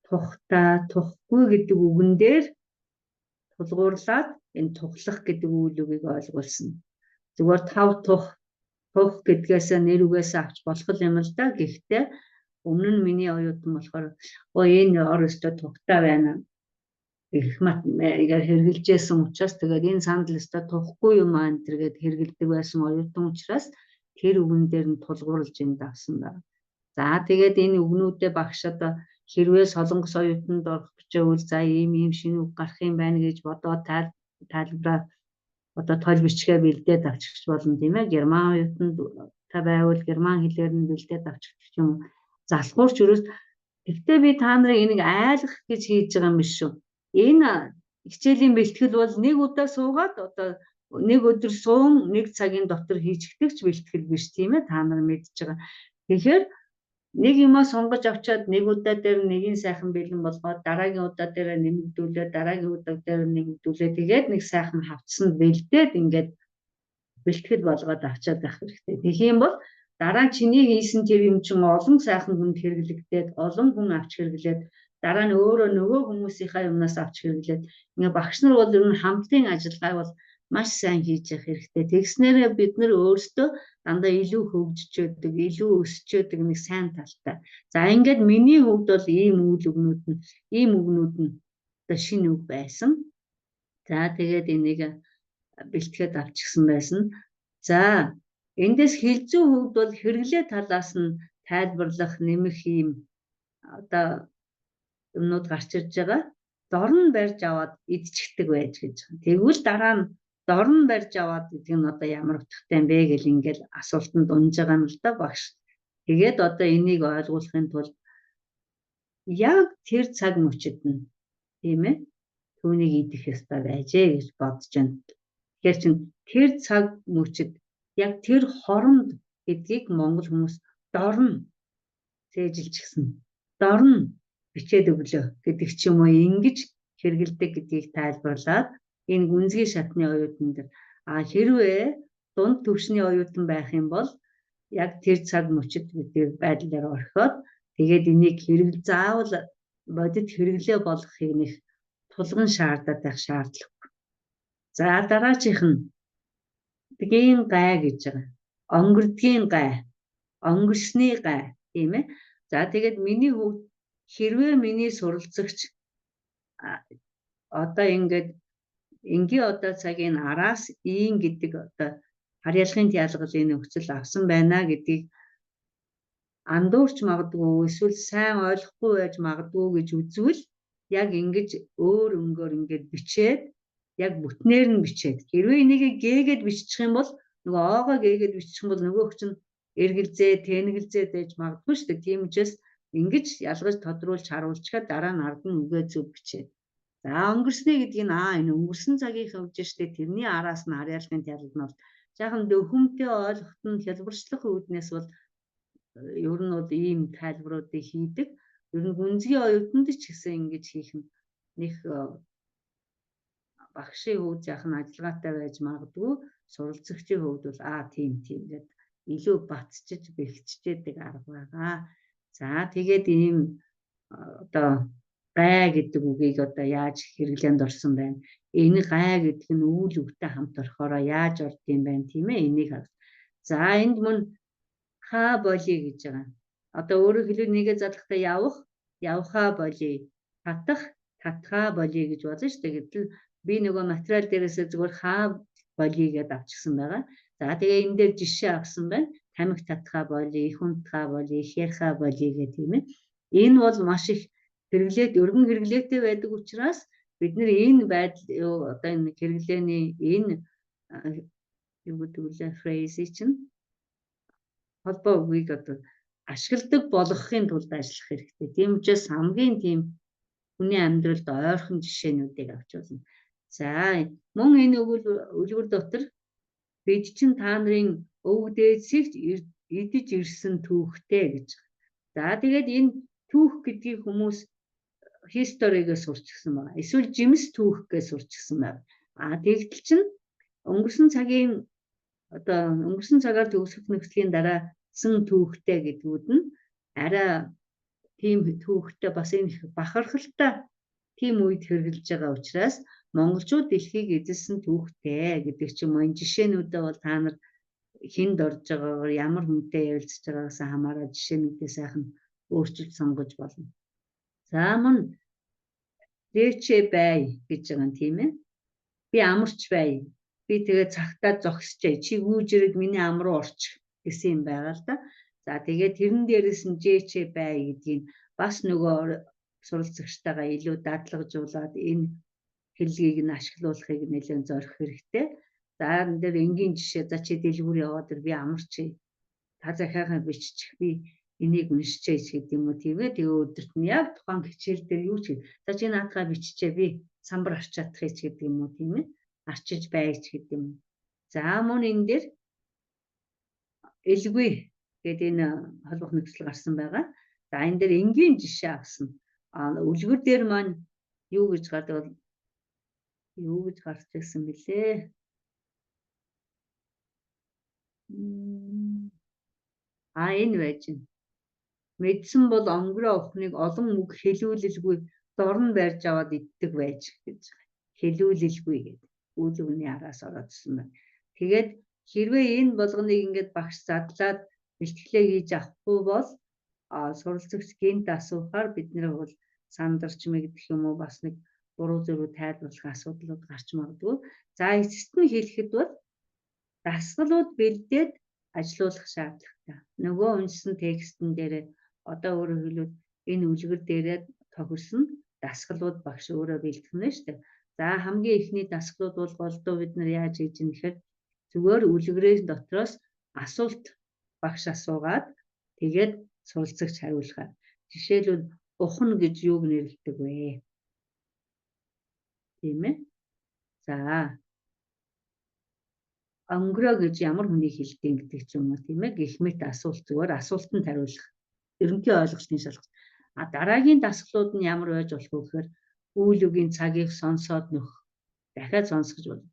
тухтай, тухгүй гэдэг үгэн дээр тулгуурлаад энэ тухлах гэдэг үйл үгийг ойлгуулсан. Зүгээр тав тух гэдгээс нэр үгээс авч болох юм л да. Гэхдээ өмнө нь миний оюутан болохоор энэ оростой тухтай байна. Их хэрэгжилжсэн учраас тэгээд энэ сандал өстой тухгүй юм энэ төргээд хэрэгэлдэг байсан оюутан учраас тэр үгэн дээр нь тулгуурлаж энд авсан байна. За тэгээд энэ үгнүүдээ багш одоо хэрвээ солонгос оюутанд орох бичээвэл за ийм шинэ үг гарах юм байна гэж бодоод тайлбараа одоо тойл бичгээ бэлдээд авчигч болно тийм ээ. Герман оюутанд та байвал герман хэлээр нь бэлдээд авчигч юм. Залхуурч өрөөс гэхдээ би та нарыг энийг айлгах гэж хийж байгаа юм биш шүү. Энэ хичээлийн бэлтгэл бол нэг удаа суугаад одоо нэг өдөр суун нэг цагийн дотор хийчихдэгч бэлтгэл биш тийм ээ. Та нар мэдж байгаа. Тэгэхээр нэг юмаа сонгож авчаад нэг удаа дээр нэгийг сайхан бэлэн болгоод дараагийн удаа дээр нэмэгдүүлээд дараагийн удаа дээр нэмэгдүүлээд тэгээд нэг сайхан хавцсанд бэлдээд ингээд бэлтгэл болгоод авчаад байх хэрэгтэй. Тэгэх юм бол дараа чиний хийсэн тэр юм чинь олон сайхан хүнд хэрэглэгдээд олон хүн авч хэрэглээд дараа нь өөрөө нөгөө хүмүүсийнхаа юмнаас авч хэрэглээд ингээ багш нар бол ер нь хамтын ажиллагааг бол маш сайн хийж явах хэрэгтэй. Тэгснээрээ бид нар өөрсдөө дандаа илүү хөгжиж, илүү өсөж нэг сайн талтай. За ингээд миний хувьд бол ийм үгнүүд нь одоо шинэ үг байсан. За тэгээд энийг бэлтгээд авчихсан байсан. За эндээс хилцүү хувьд бол хэрэглээ талаас нь тайлбарлах нэмэх ийм одоо юмнууд гарч ирж байгаа. Дорн барьж аваад идчихдэг байж гэж. Тэгвэл дараа нь дорн барьж аваад гэдэг нь одоо ямар утгатай юм бэ гэл ингээл асуултанд унж байгаа юм л да багш. Тэгээд одоо энийг ойлгуулахын тулд яг тэр цаг мөчид нь тийм ээ түүнийг идэх ёстой байжээ гэж бодож байна. Тэгэхээр чин тэр цаг мөчид яг тэр хоронд гэдгийг монгол хүмүүс дорн цээжилчихсэн. Дорн бичээд өглөө гэдэг ч юм уу ингэж хэрэгэлдэг гэдгийг тайлбарлаад энэ гүнзгий шатны оюутан дээр хэрвээ дунд түвшний оюутан байх юм бол яг тэр цаг мөчид гэдэг байдлаар орхиод тэгээд энийг заавал бодит хэрэглээ болгохыг нэг тулган шаардаад байх шаардлагагүй. За дараачих нь дгийн гай гэж байгаа. Онгордгийн гай, онгорсны гай тийм ээ. За тэгээд миний хувьд хэрвээ миний суралцагч одоо ингээд энгийн одоо цагийн араас ийн гэдэг одоо харьяалахын тялгалын нөхцөл авсан байна гэдгийг андуурч магадгүй эсвэл сайн ойлгохгүй байж магадгүй гэж үзвэл яг ингэж өөр өнгөөр ингээд бичээд яг бүтнээр нь бичээд хэрвээ энийг гээгээд бичих юм бол нөгөө оогоо гээгээд бичих юм бол нөгөөх чинь эргэлзээ, тэнэгэлзээ байж магадгүй шүү дээ. Тийм учраас ингэж ялгаж тодруулж харуулчихад дараа нь ард нь үгээ зөв бичээд. За өнгөрснө гэдгийг энэ өнгөрсөн цагийг хөвж штэ тэрний араас нь харьяалахын тялгал нь бол жаахан дөхөмтэй ойлгоход нь хялбарчлах үүднээс бол ер нь бол ийм тайлбаруудыг хийдэг. Ер нь гүнзгий оюутанд ч гэсэн ингэж хийх нь нэг багшийн хувьд яхан ажиллагаатай байж магадгүй суралцагчийн хувьд бол тийм гэдэг илүү батчиж бэхжчээдэг арга байгаа. За тэгээд ийм одоо гай гэдэг үгийг одоо яаж хэрэглээнд орсон байна. Энэ гай гэдэг нь үйл үгтэй хамт орохороо яаж ордсон байна тийм ээ энийг хав. За энд мөн ха болий гэж байгаа. Одоо өөрөөр хэлбэл нэгэ задлахтаа явхаа болий, татах татхаа болий гэж болно шүү дээ. Гэтэл би нөгөө материал дээрээсээ зүгээр хаа болий гэдээ авчихсан байгаа. За тэгээ энэ дээр жишээ авсан байна. Тамхи татхаа болий, их унтхаа болий, их ярихаа болий гэх тийм ээ. Энэ бол маш их хэрэглээд өргөн хэрэглээтэй байдаг учраас бид нэр энэ байдал одоо энэ хэрэглээний энэ юу гэдэг вэ фрэз чинь холбоо үгийг одоо ашигладаг болгохын тулд ажиллах хэрэгтэй. Тийм учраас хамгийн тийм хүний амьдралд ойрхон жишээнүүдийг авч болно. За мөн энэ өгүүлбэр дотор бид чинь та нарын өв дээдсийг идэж ирсэн түүхтэй гэж. За тэгээд энэ түүх гэдгийг хүмүүс хисторигээс сурчсан байна. Эсвэл жимс түүхгээс сурчсан байна. Тэгтэл чинь өнгөрсөн цагаар төгсөх нөхцөлийн дараа түүхтэй гэдгүүд нь арай тийм түүхтэй бас энэ бахархалтай тийм үед хэрэгжилж байгаа учраас монголчууд дэлхийг эзэлсэн түүхтэй гэдэг ч юм уу энэ жишээнүүдээ бол та нар хинд орж байгаагаар ямар хүнтэй ярилцж байгаагаас хамаараад жишээнүүдээ сайхан өөрчилж сонгож болно. За мөн дээчээ бай гэж байгаа юм тийм ээ. Би амарч бай. Би тэгээ цагтаа зогсчээ. Чи гүйж ирээд миний ам руу орчих гэсэн юм байгаа л да. За тэгээд тэрэн дээрээс нь жээчээ бай гэдгийг бас нөгөө суралцагчтайгаа илүү дадлагжуулаад энэ хэллэгийг нь ашиглуулахыг нэлээд зорих хэрэгтэй. За энэ дээр энгийн жишээ за чи дэлгүүр яваад би амарч та захиагаа биччих би энийг уншчихъя гэдэг юм уу тийм ээ. Тэгээ өдөрт нь яг тухайн хичээл дээр юу ч за чи наадхаа биччихээ би самбар арч чадах гэж гэдэг юм уу тийм ээ. Арчиж байж гэдэг юм. За мөн энэ дээр элгүй гэдэг энэ холбох нөхцөл гарсан байгаа. За энэ дээр энгийн жишээ авсан. Үлгэр дээр маань юу гэж гардаг юу гэж гарч ирсэн бэлээ. Энэ байж байна. Мэдсэн бол онгороо ухныг олон үг хэлүүлэлгүй дорн барьж аваад иддэг байж гэж хэлүүлэлгүй гэдэг үйл өгний араас ороодсон байна. Тэгээд хэрвээ энэ болгоныг ингээд багш задлаад бэлтгэлээ хийж авахгүй бол суралцагч гинт асуухаар бид нэр бол сандарч мэгдэх юм уу бас нэг буруу зөв тайлбарлах асуудлууд гарч магадгүй. За эцэст нь хэлэхэд бол дасгалууд бэлдээд ажилуулах шаардлагатай. Нөгөө уншсан текстэн дээр одоо өөрөөр хэлбэл энэ үлгэр дээрээ тохирсон дасгалууд багш өөрөө бэлтгэнэ шүү дээ. За хамгийн ихний дасгалууд бол голдуу бид нар яаж хийж юм гэхээр зүгээр үлгэрийн дотроос асуулт багш асуугаад тэгээд суралцагч хариулахаар. Жишээлбэл ухна гэж юуг нэрлэдэг вэ? Тийм ээ. За онгороо гэж ямар хүнийг хэлдэг гэдэг ч юм уу тийм ээ. Гэх мэт асуулт зүгээр асуултанд хариулах. Ерөнхий ойлголтын шалгалт. Дараагийн дасгалууд нь ямар байж болох вэ гэхээр үйл үгийн цагийг сонсоод нөх. Дахиад сонсгож болно.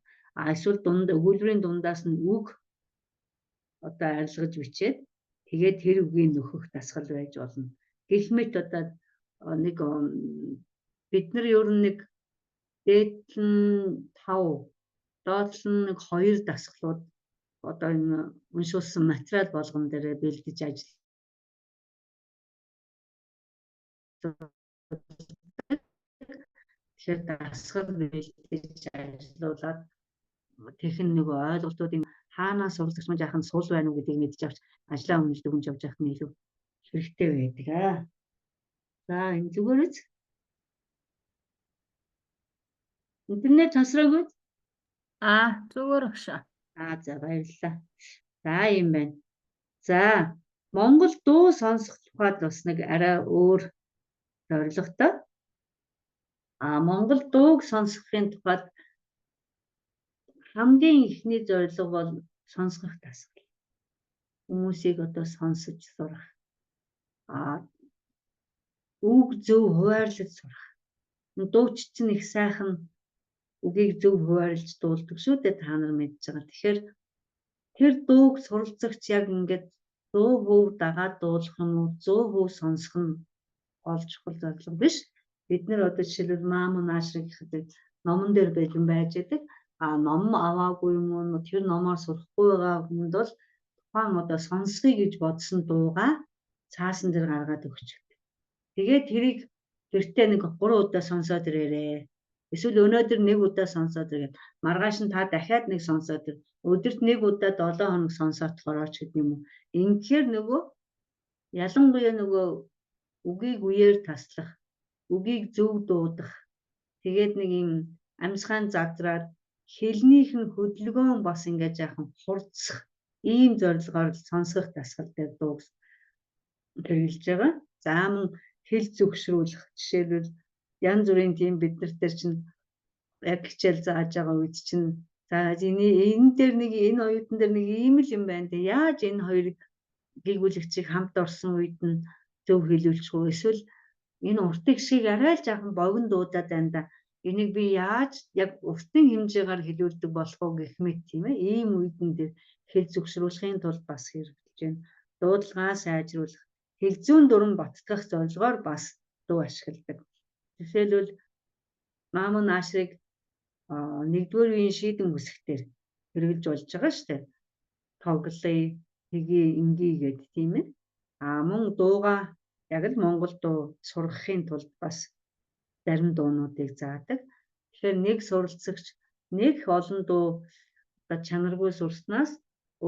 Эсвэл өгүүлбэрийн дундаас нь үг одоо арилгаж бичээд тэгээд тэр үгийг нөхөх дасгал байж болно. Гэх мэт одоо нэг бид нар ер нь нэг дээдл нь 5, доотлол нь нэг 2 дасгалууд одоо энэ уншуулсан материал болгон дээр бэлдэж ажил. Тэгэхээр дасгал бэлдэж ажиллуулад тэхэн нэг ойлголтуудын хаанаас суралцагч маань яахан сул байна уу гэдгийг мэдж авч ажлаа үнэлж өгч явж явах нь илүү хэрэгтэй байдаг. За энэ зүгээрээс интернет тасраагүй. Зүгээр агш. За баярлалаа. За юм байна. За Монгол дуу сонсох тухайд бас нэг арай өөр зорилготой. Монгол дууг сонсохын тухайд хамгийн ихний зорилго бол сонсгох дасгал. Хүмүүсийг одоо сонсож сурах. Үг зөв хуваарлаж сурах. Дууч чинь их сайхан үгийг зөв хуваарлаж дуулдаг шүү дээ та нар мэдж байгаа. Тэгэхээр тэр дууг суралцагч яг ингээд 100% дагаад дуулах юм уу 100% сонсох нь олж чухал зорилго биш. Бид нэр одоо жишээлбэл Маамун Аашрыг гэхэд номон дээр бэлэн байж байдаг. Ном аваагүй юм уу тэр номоор сурахгүй байгаа хүнд бол тухайн одоо сонсхий гэж бодсон дуугаа цаасан дээр гаргаад өгч. Тэгээд тэрийг гэртээ нэг 3 удаа сонсоод ирээрээ. Эсвэл өнөөдөр 1 удаа сонсоод ирээд маргааш нь та дахиад нэг сонсоод ир. Өдөрт 1 удаа 7 хоног сонсоод хорооч гэдэг юм уу. Ингэхээр нөгөө ялангуяа нөгөө үгийг үеэр таслах, үгийг зөв дуудах. Тэгээд нэг юм амьсгаан задраад хэлнийх нь хөдөлгөөн бас ингээд яахан хурцсах ийм зорилгоор сонсох дасгал дээр дуу хэрэгжилж байгаа. За мөн хэл зөвшрүүлэх жишээлбэл янз бүрийн тийм бид нар дээр чинь яг хичээл зааж байгаа үед чинь за энэ дээр нэг энэ оюутан дээр нэг ийм л юм байна те яаж энэ хоёрыг гүйгүүлэгчийг хамт орсон үед нь зөв хэлүүлчих вэ эсвэл энэ уртыг шиг арай л жаахан богино дуудаад байна да энийг би яаж яг уртын хэмжээгээр хэлүүлдэг болох уу гэх мэт тийм ээ ийм үед нь дээр хэл зөвшрүүлэхийн тулд бас хэрэгжилж байна. Дуудлагаа сайжруулах хэл зүүн дүрэн баттгах зорилгоор бас дуу ашигладаг. Жишээлбэл Маамун Аашрыг 1-р үеийн шийдэн бүсгтэр хэрэгжилж болж байгаа шүү дээ. Тоглоё, хийгээ, ингээ гэдэг тийм ээ. Мөн дууга яг л монгол дуу сургахын тулд бас зарим дуунуудыг заадаг. Тэгэхээр нэг суралцагч нэг олон дуу чанаргүй сурснаас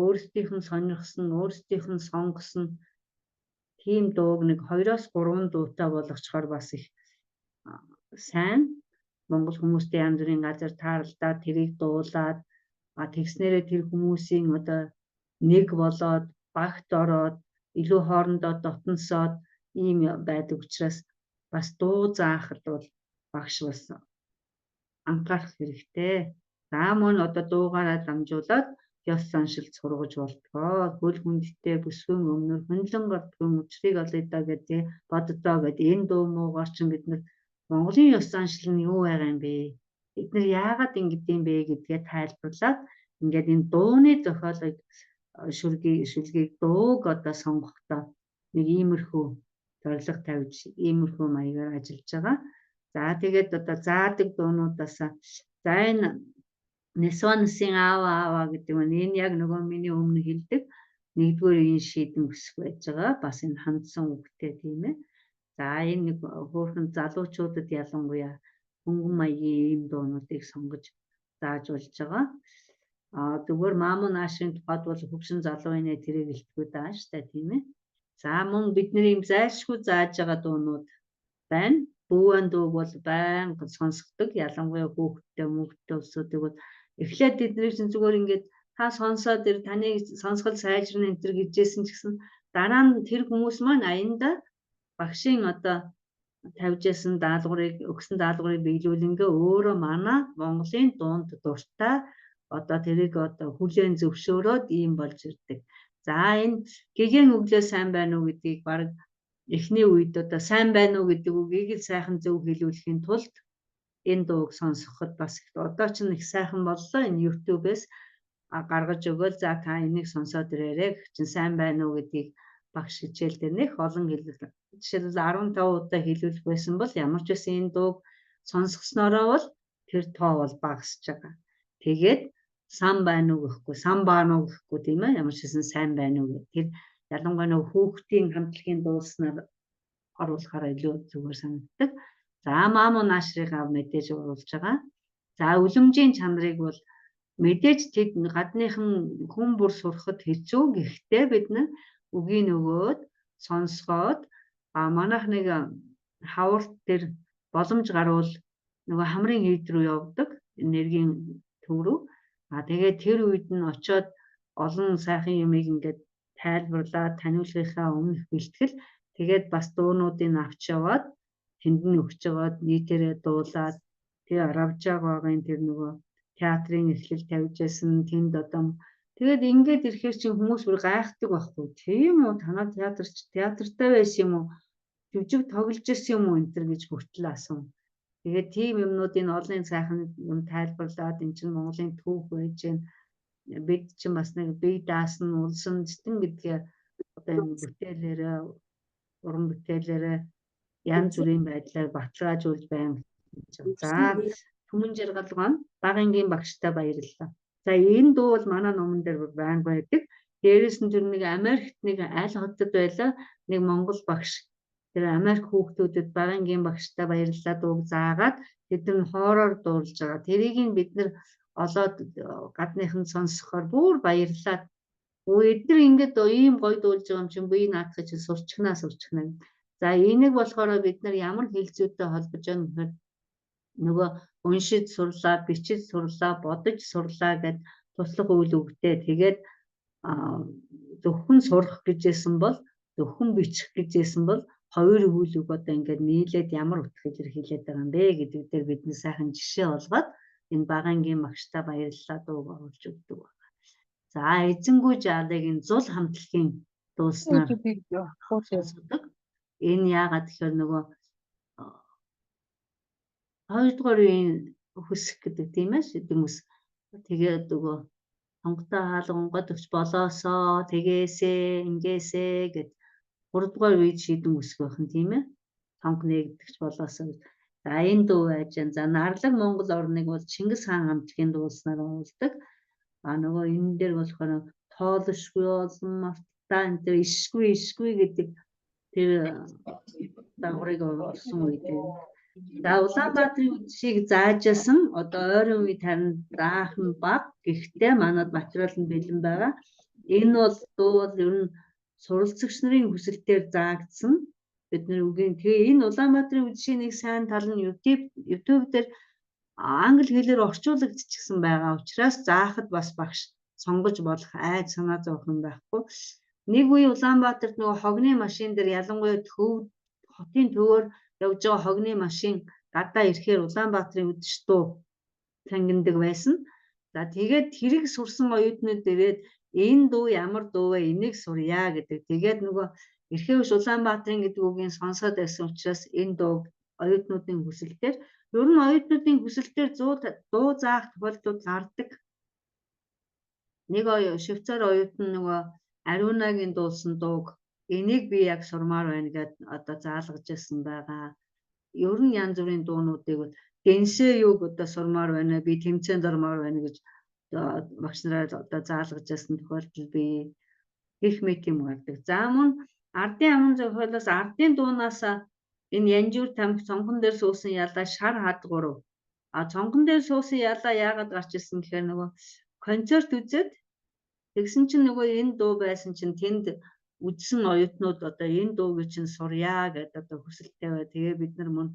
өөрсдийнх нь сонирхсон, өөрсдийнх нь сонгосон тийм дууг нэг 2-3 дуутай болгочхоор бас их сайн монгол хүмүүстэй янз бүрийн газар таарлаад тэрийг дуулаад тэгснээрээ тэр хүмүүсийн одоо нэг болоод багт ороод илүү хоорондоо дотносоод ийм байдаг учраас бас дуу заахад бол багш бас анхаарах хэрэгтэй. За мөн одоо дуугаараа дамжуулаад ёс заншилт сургаж болтгоо. Хөл хүндтэй бүсгүйн өмнөр хөндлөн гардгүй мөчрийг олъё гэдэг боддоо гэдэг энэ дуу муугаар чинь бид нар Монголын ёс заншил нь юу байгаа юм бэ? Бид нар яагаад ингэдэм бэ гэдгээ тайлбарлаад ингээд энэ дууны зохиолыг шүлгийг дууг одоо сонгохдоо нэг иймэрхүү зорилго тавьж иймэрхүү маягаар ажиллаж байгаа. За тэгээд одоо заадаг дуунуудаас за энэ Несванысын аава гэдэг нь энэ яг нөгөө миний өмнө хэлдэг нэгдүгээр энэ шийдэн өсөх байж байгаа. Бас энэ хандсан үгтэй тийм ээ. За энэ нэг хөөрхөн залуучуудад ялангуяа хөнгөн маягийн ийм дуунуудыг сонгож зааж болж байгаа. Зүгээр маамун наашийн тухайд бол хөвшин залуу инээ тэрийг илтгэв даа штэ тийм ээ. За мөн бидний ийм зайлшгүй зааж байгаа дуунууд байна. Бүүэн дууг бол байнга сонсгодог. Ялангуяа хүүхдтэй мөнгөтэй өсөдөг бол эхлээд тэдний чинь зүгээр ингээд та сонсоод таны сонсгол сайжрна энэ төр гэжсэн ч гэсэн дараа нь тэр хүмүүс маань аянда багшийн одоо тавьж ясан даалгаврыг өгсөн даалгаврыг биелүүлэнгээ өөрөө манай Монголын дуунд дуртай одоо тэрийг одоо хүлээн зөвшөөрөөд ийм болж ирдэг. За энэ гэгэн өглөө сайн байна уу гэдгийг баг эхний үед одоо сайн байна уу гэдэг үгийг л сайхан зөв хэлүүлэхийн тулд энэ дууг сонсоход бас одоо ч их сайхан боллоо. Энэ YouTube-ээс гаргаж өгөөл за та энийг сонсоод ирээрэй чинь сайн байна уу гэдгийг багш хичээл дээр нэх олон хэлэл жишээлбэл 15 удаа хэлүүлэх байсан бол ямар ч байсан энэ дууг сонсгоснороо бол тэр тоо бол багасж байгаа. Тэгээд сан байна уу гэхгүй сан байна уу гэхгүй тийм ээ ямар ч байсан сайн байна уу гэх тэр ялангуяа нөгөө хүүхдийн хамтлагийн дуулснаар оруулахаар илүү зүгээр санагддаг. За маамуу наашрыгаа мэдээж оруулж байгаа. За үлэмжийн чанарыг бол мэдээж тэд гадныхан хүн бүр сурахад хэцүү. Гэхдээ бид нар үгийн өгөөд сонсгоод манайх нэг хаварт тэр боломж гарвал нөгөө хамрын хийд рүү явдаг энергийн төв рүү. Тэгээд тэр үед нь очиод олон сайхан юмыг ингээд тайлбарлаад таниулахынхаа өмнөх бэлтгэл тэгээд бас дуунуудыг авч яваад тэнд нь өгч яваад нийтээрээ дуулаад тэр аравж байгаагийн тэр нөгөө театрын эхлэл тавьж байсан тэнд одоо тэгээд ингээд ирэхээр чинь хүмүүс бүр гайхдаг байхгүй тийм үү танаа театртай байсан юм уу жүжиг тоглож ирсэн юм уу энэ төр гэж хүртэл асуув. Тэгээд тийм юмнуудын олон сайхан юм тайлбарлаад эн чинь Монголын түүх байж гэн бид чинь бас нэг бие даасан улсын зэтэн гэдгээ одоо энэ бүтээлээрээ уран бүтээлээрээ янз бүрийн байдлаар баталгаажуулж байна. За Түмэн Жаргалган Багангийн багштай баярлалаа. За энэ дуу бол манай номон дээр байнга байдаг. Дээрээс нь тэр нэг Америкт нэг аль хотод байлаа нэг монгол багш тэр Америк хүүхдүүдэд Багангийн багштай баярлалаа дууг заагаад тэд нар хоороор дуулж байгаа. Тэрийг бид нар олоод гадныхан сонсохоор бүр баярлаад эдгээр ингээд ийм гоё дуулж байгаа юм чинь би наадах чинь сурчгнаа. За энийг болохоор бид нар ямар хэлцүүтэй холбож байгаа юм гэхээр нөгөө уншиж сурлаа, бичиж сурлаа, бодож сурлаа гэд туслах үйл өгдөө. Тэгээд зөвхөн сурах гэжсэн бол зөвхөн бичих гэжсэн бол хоёр үйл үг одоо ингээд нийлээд ямар утга илэрхийлээд байгаа юм бэ гэдэг дээр бидний сайхан жишээ олгоод энэ Багангийн багштай баярлалаа дууг оруулж өгдөг байна. За эзэнгүй жаалыг энэ зул хамтлагийн дууснаар сонсдог. Энэ яагаад тэгэхээр нөгөө хоёрдугаар үеийн хөсөх гэдэг тийм ээ шидэм ус. Тэгээд нөгөө сонготой хаалгангод өгч болоосоо тэгээсээ ингээсээ гэд гуравдугаар үед шидэм үсэх байх нь тийм ээ. Сонг нэгдэгч болоосоо. За энэ дуу байж гэн. За Нарлаг Монгол орныг бол Чингис хаан хамтлагийн дуулснаар оруулдаг. Нөгөө энэ дээр болохоор тоолшгүй олон мартаа энэ дээр ишгүй гэдэг тэр дагаврыг оруулсан үедээ. За Улаанбаатарын үдшийг заажсан одоо ойрын үед харин даахан баг гэхдээ манад материал нь бэлэн байгаа. Энэ бол дуу бол ер нь суралцагч нарын хүсэлтээр заагдсан. Бид нар үгийн тэгээ энэ Улаанбаатарын үдшийн нэг сайн тал нь YouTube дээр англи хэлээр орчуулагдчихсан байгаа учраас заахад бас багш сонгож болох айд санаа зовох юм байхгүй. Нэг үе Улаанбаатарт нөгөө хогны машин дээр ялангуяа хотын төвөөр явж байгаа хогны машин гадаа ирэхээр Улаанбаатарын үдшиж дуу тангиндаг байсан. За тэгээд тэрийг сурсан оюутнууд ирээд энэ дуу ямар дуу вэ? Энийг сурья гэдэг. Тэгээд нөгөө эрхээвч Улаанбаатарын гэдэг үгийг сонсоод байсан учраас энэ дууг оюутнуудын хүсэлтээр ер нь оюутнуудын хүсэлтээр дуу заах тохиолдлууд гардаг. Нэг Швейцар оюутан нөгөө Ариунагийн дуулсан дууг энийг би яг сурмаар байна гэд одоо заалгаж ирсэн байгаа. Ер нь янз бүрийн дуунуудыг дэнсээ юуг одоо сурмаар байна, би тэмцээнд ормоор байна гэж багш нараа одоо заалгаж ирсэн тохиолдол би гэх мэт юм гардаг. За мөн ардын аман зохиолоос ардын дуунаас энэ Янжуур тамхи цонхон дээр суусан ялаа шар хад 3. Цонхон дээр суусан ялаа яагаад гарч ирсэн гэхээр нөгөө концерт үзээд тэгсэн чинь нөгөө энэ дуу байсан чинь тэнд үзсэн оюутнууд одоо энэ дууг чинь сурья гэдэг одоо хүсэлтэй бай. Тэгээ бид нар мөн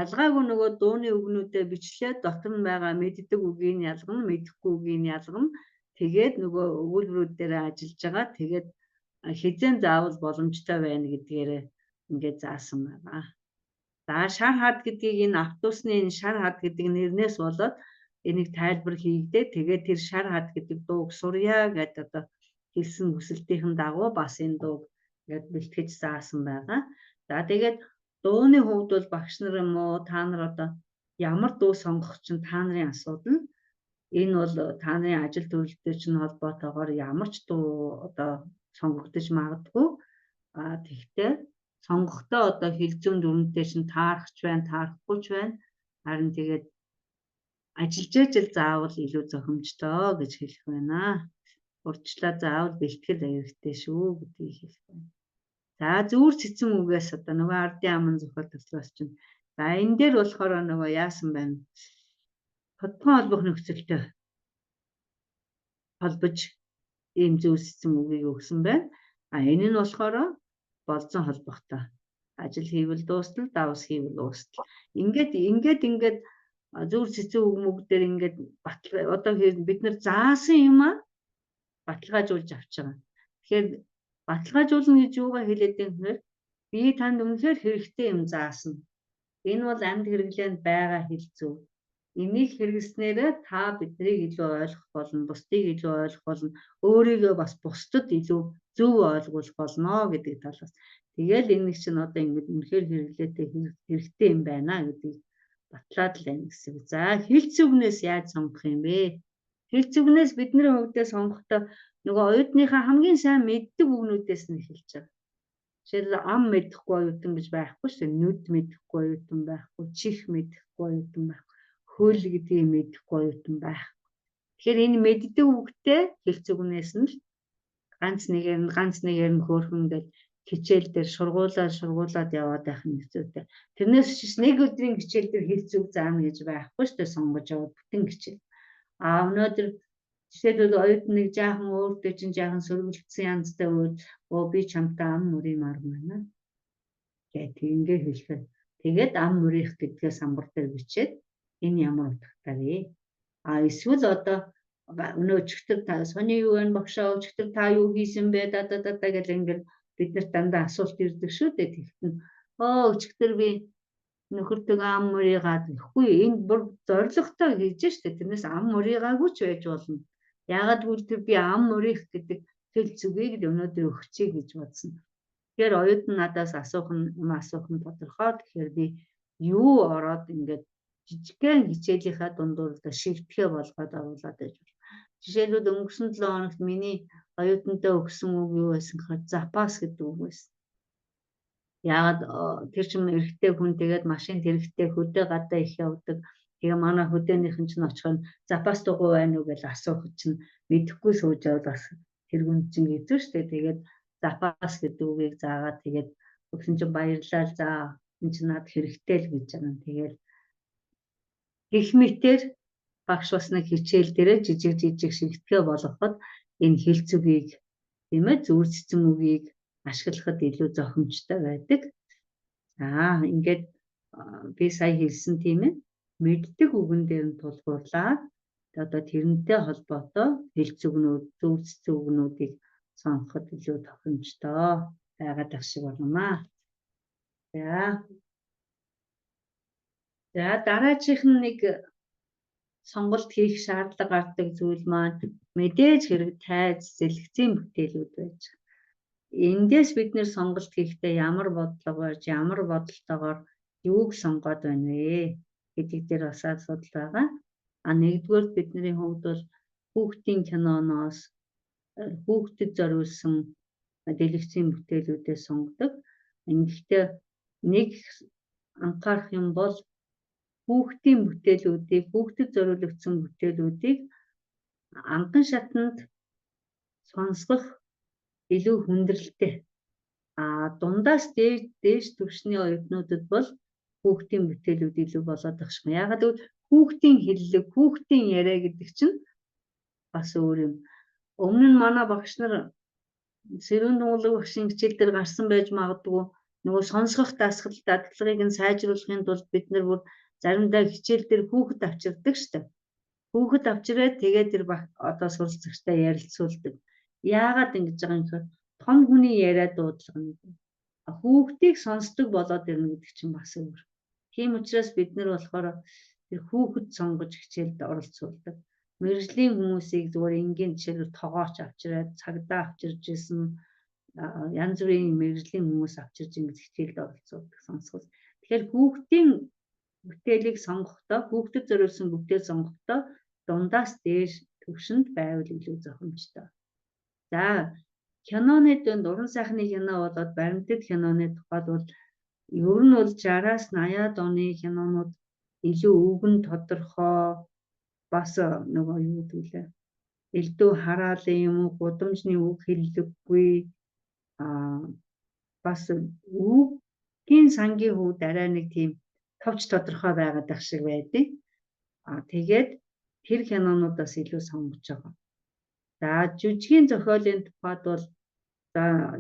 ялгаагүй нөгөө дууны үгнүүдэд бичлээд дотор нь байгаа мэддэг үгийг ялгана, мэдэхгүй үгийг ялгана. Тэгээд нөгөө өгүүлбэрүүд дээр ажиллаж байгаа. Тэгээд хизэн заавал боломжтой байна гэдгээр ингээд заасан байгаа. За шар хад гэдгийг энэ автобусны энэ шар хад гэдэг нэрнээс болоод энийг тайлбар хийгдээ. Тэгээд тэр шар хад гэдэг дууг сурья гэдэг одоо хэлсэн хүсэлтийн дагуу бас энэ дууг ингээд бэлтгэж заасан байгаа. За тэгээд дууны хувьд бол багш нар юм уу та нар одоо ямар дуу сонгох чинь та нарын асуудал. Энэ бол та нарын ажил төлөвлөлтөд чинь холбоотойгоор ямар ч дуу одоо сонгогдож магадгүй. Тэгтээ сонгохдоо одоо хэл зүйн дүрмтэй чинь таарахч байна, таарахгүй ч байна. Харин тэгээд ажиллаж ижил заавал илүү зохимжтой гэж хэлэх байна. Урьдчилан заавал бэлтгэл аюултай шүү гэдгийг хэлэх байна. За зүүр цэцэн үгээс одоо нөгөө ардын аман зохиол төслөөс чинь. За энэ дээр болохоор нөгөө яасан байна? Тодорхой холбох нөхцөлтэй холбож ийм зүүр цэцэн үгийг өгсөн байна. Энэ нь болохоор болцсон холбохтой. Ажил хийвэл дуустал, давс хийвэл уустал. Ингээд зүүр цэцэн үг мөгдөр ингээд одоо бид нар заасан юм а баталгаажуулж авч байгаа. Тэгэхээр баталгаажуулна гэж юугаар хэлээд юм бэ? Би танд үнэхээр хэрэгтэй юм заасан. Энэ бол амьд хэрэглээнд байгаа хэл зүй. Энийг хэрэглэснээрээ та биднийг илүү ойлгох болно, бусдыг илүү ойлгох болно, өөрийгөө бас бусдад илүү зөв ойлгуулах болно гэдэг талаас. Тэгэл энэ чинь одоо ингэж үнэхээр хэрэгтэй юм байна гэдгийг батлаад л байна гэсэн. За хэлц үгнээс яаж сонгох юм бэ? Хэлц үгнээс бидний хувьдаа сонгохдоо нөгөө оюутныхаа хамгийн сайн мэддэг үгнүүдээс нь эхэлж байгаа. Жишээлбэл ам мэдэхгүй оюутан гэж байхгүй шүү дээ. Нүд мэдэхгүй оюутан байхгүй, чих мэдэхгүй оюутан байхгүй, хөл гэдгийг мэдэхгүй оюутан байхгүй. Тэгэхээр энэ мэддэг үгтэй хэлц үгнээс нь ганц нэгээр нь хөөрхөн гэж хичээл дээр шургуулад яваад байх нь хэцүүтэй. Тэрнээс ч нэг өдрийн хичээл дээр хэлц үг заана гэж байхгүй шүү дээ. Сонгож яваад бүтэн хичээл. Өнөөдөр жишээлбэл оюутан нэг жаахан өөртөө чинь жаахан сөргөлдсөн янзтай өө би чамтай ам мөриймар байна. Тэгээд ингээ хэлэхэд тэгээд ам мөрийнх гэдгээ самбар дээр бичээд энэ ямар утгатай вэ? Эсвэл одоо өнөө өчигдөр та сони юу вэ багшаа өчигдөр та юу хийсэн бэ гэл ингээд бид нарт дандаа асуулт ирдэг шүү дээ. Тэгтэн өчигдөр би нөхөртөө ам мөрийгаад ихгүй энэ бүр зоригтой хийж штэ. Тэрнээс ам мөрийгаагүй ч байж болно. Яагаад гэвэл тэр би ам мөрийх гэдэг хэл зүгийг л өнөөдөр өгчээ гэж бодсон. Тэгэхээр оюутан надаас асуух нь тодорхой. Тэгэхээр би юу ороод ингээд жижигхэн хичээлийнхаа дундуур л шигтгэе болгоод оруулаад байж байна. Жишээлбэл өнгөрсөн 7 хоногт миний оюутантай өгсөн үг юу байсан гэхээр запас гэдэг үг байсан. Яагаад тэр чинь эрэгтэй хүн тэгээд машинд хэрэгтэй хөдөө гадаа их явдаг. Тэгээ манай хөдөөнийх нь чинь очиход запас дугуй байна уу гэж асуухад чинь мэдэхгүй сууж яваад бас тэр хүн чинь хэцүү шттэ. Тэгээд запас гэдэг үгийг заагаад тэгээд өгсөн чинь баярлалаа за энэ чинь над хэрэгтэй л гэж байгаа. Тэгээд гэх мэтээр багш бас нэг хичээл дээрээ жижиг шигтгэе болгоход энэ хэлц үгийг тийм ээ зүүр цэцэн үгийг ашиглахад илүү зохимжтой байдаг. За ингээд би сая хэлсэн тийм ээ мэддэг үгэн дээр нь тулгуурлаад одоо тэрнтэй холбоотой хэлц үгнүүд, зүүр цэцэн үгнүүдийг сонгоход илүү тохиромжтой байгаад ах шиг байна. За дараачих нь нэг сонголт хийх шаардлага гардаг зүйл маань мэдээж хэрэг тайз зэлгэцийн бүтээлүүд байж байгаа. Эндээс бид нэр сонголт хийхдээ ямар бодлого барьж, ямар бодолтойгоор юуг сонгоод байна вэ гэдэг дээр бас асуудал байгаа. Нэгдүгээр бидний хувьд бол хүүхдийн киноноос хүүхдэд зориулсан дэлгэцийн бүтээлүүдээ сонгодог. Ингэхдээ нэг анхаарах юм бол хүүхдийн бүтээлүүдийг, хүүхдэд зориулагдсан бүтээлүүдийг анхан шатанд сонсгох илүү хүндрэлтэй. Дундаас дээш түвшний оюутнуудад бол хүүхдийн бүтээлүүд илүү болоод байх шиг. Яагаад гэвэл хүүхдийн хэллэг, хүүхдийн яриа гэдэг чинь бас өөр юм. Өмнө нь манай багш нар Сэрүүн дуулаг багшийн хичээл дээр гарсан байж магадгүй нөгөө сонсгох дадлагыг нь сайжруулахын тулд бид нар бүр заримдаа хичээл дээр хүүхэд авчирдаг штэ. Хүүхэд авчираад тэгээд тэр одоо суралцагчтай ярилцуулдаг. Яагаад ингэж байгаа юм гэхээр том хүний яриа дуудлагна. Хүүхдийг сонсдог болоод ирнэ гэдэг чинь бас өөр. Тийм учраас бид нар болохоор тэр хүүхэд сонгож хичээлд оролцуулдаг. Мэргэжлийн хүмүүсийг зүгээр энгийн жишээлбэл тоогооч авчираад цагдаа авчирж исэн янз бүрийн мэргэжлийн хүмүүс авчирж ингэж хичээлд оролцуулдаг сонсгол. Тэгэхээр хүүхдийн бүтээлийг сонгохдоо, хүүхдэд зориулсан бүтээл сонгохдоо дундаас дээш түвшинд байвал илүү зохимжтой. За киноны дунд уран сайхны кино болоод баримтат киноны тухайд бол ер нь бол 60-аас 80-аад оны кинонууд илүү өвгөн тодорхой бас нөгөө юу гэдгэлээ элдв хараалын юм уу гудамжны үг хэллэггүй бас үгийн сангийн хүүд арай нэг тийм товч тодорхой байгаад ах шиг байдаг. Тэгээд тэр кинонуудаас илүү сонгож байгаа. За жүжигийн зохиолын тухайд бол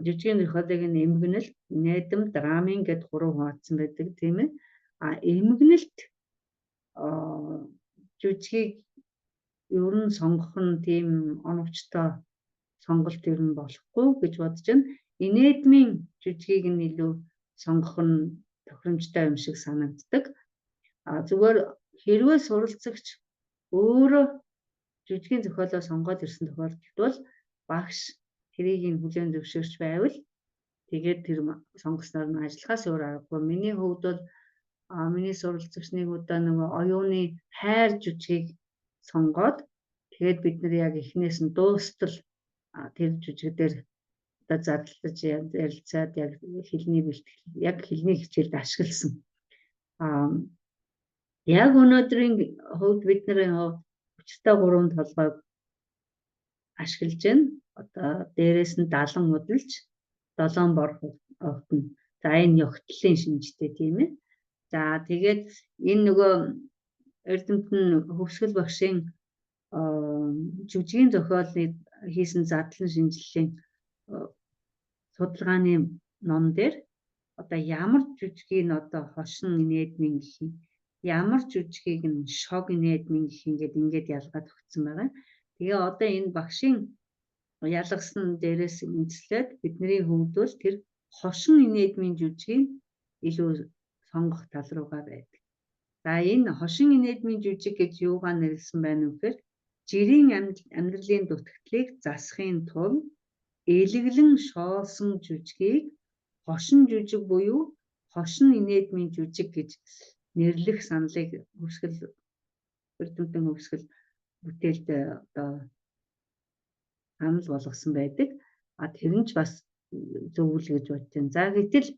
жүжигийн зохиолыг нь эмгэнэлт, найдам, драмын гэд 3 хуваацсан байдаг тийм ээ. Эмгэнэлт жүжигийг ер нь сонгох нь тийм оновчтой сонголт ер нь болохгүй гэж бодож байна. Инэдмийн жүжигийг нь илүү сонгох нь тохиромжтой юм шиг санагддаг. Зүгээр хэрвээ суралцагч өөрөө жүжигийн зохиолоо сонгоод ирсэн тохиолдолд бол багш тэрийг нь хүлээн зөвшөөрч байвал тэгээд тэр сонгосноор нь ажиллахаас өөр аргагүй. Миний хувьд бол миний суралцагч нэг удаа нөгөө оюуны хайр жүжигийг сонгоод тэгээд бид нар яг эхнээс нь дуустал тэр жүжиг дээр одоо зарлаж ярилцаад яг хэлний бэлтгэл яг хэлний хичээлд ашигласан. Яг өнөөдрийн хувьд бидний хүчтэй 3 толгойг ашиглаж байна. Одоо дээрээс нь 70 удалж 7 бор огтно. За энэ ёгтлын шинжтэй тийм ээ. За тэгээд энэ нөгөө Эрдэмтэн Хөвсгөл багшийн жүжигийн зохиолыг хийсэн задлан шинжилгээний судалгааны ном дээр одоо ямар жүжигийг нь одоо хошин инэдмийн гэх юм, ямар жүжигийг нь шог инэдмийн гэх ингээд ялгаад өгсөн байгаа. Тэгээ одоо энэ багшийн ялгасан дээрээс үндэслээд бидний хувьд бол тэр хошин инэдмийн жүжигийг илүү сонгох тал руугаа байдаг. За энэ хошин инэдмийн жүжиг гэж юугаар нэрлсэн байна вэ гэхээр жирийн амьдралын дутагдлыг засахын тулд элэглэн шоолсон жүжигийг хошин жүжиг буюу хошин инэдмийн жүжиг гэж нэрлэх саналыг Эрдэмтэн Хөвсгөл бүтээлд одоо санал болгосон байдаг. Тэр нь ч бас зөв л гэж бодож байна. За гэтэл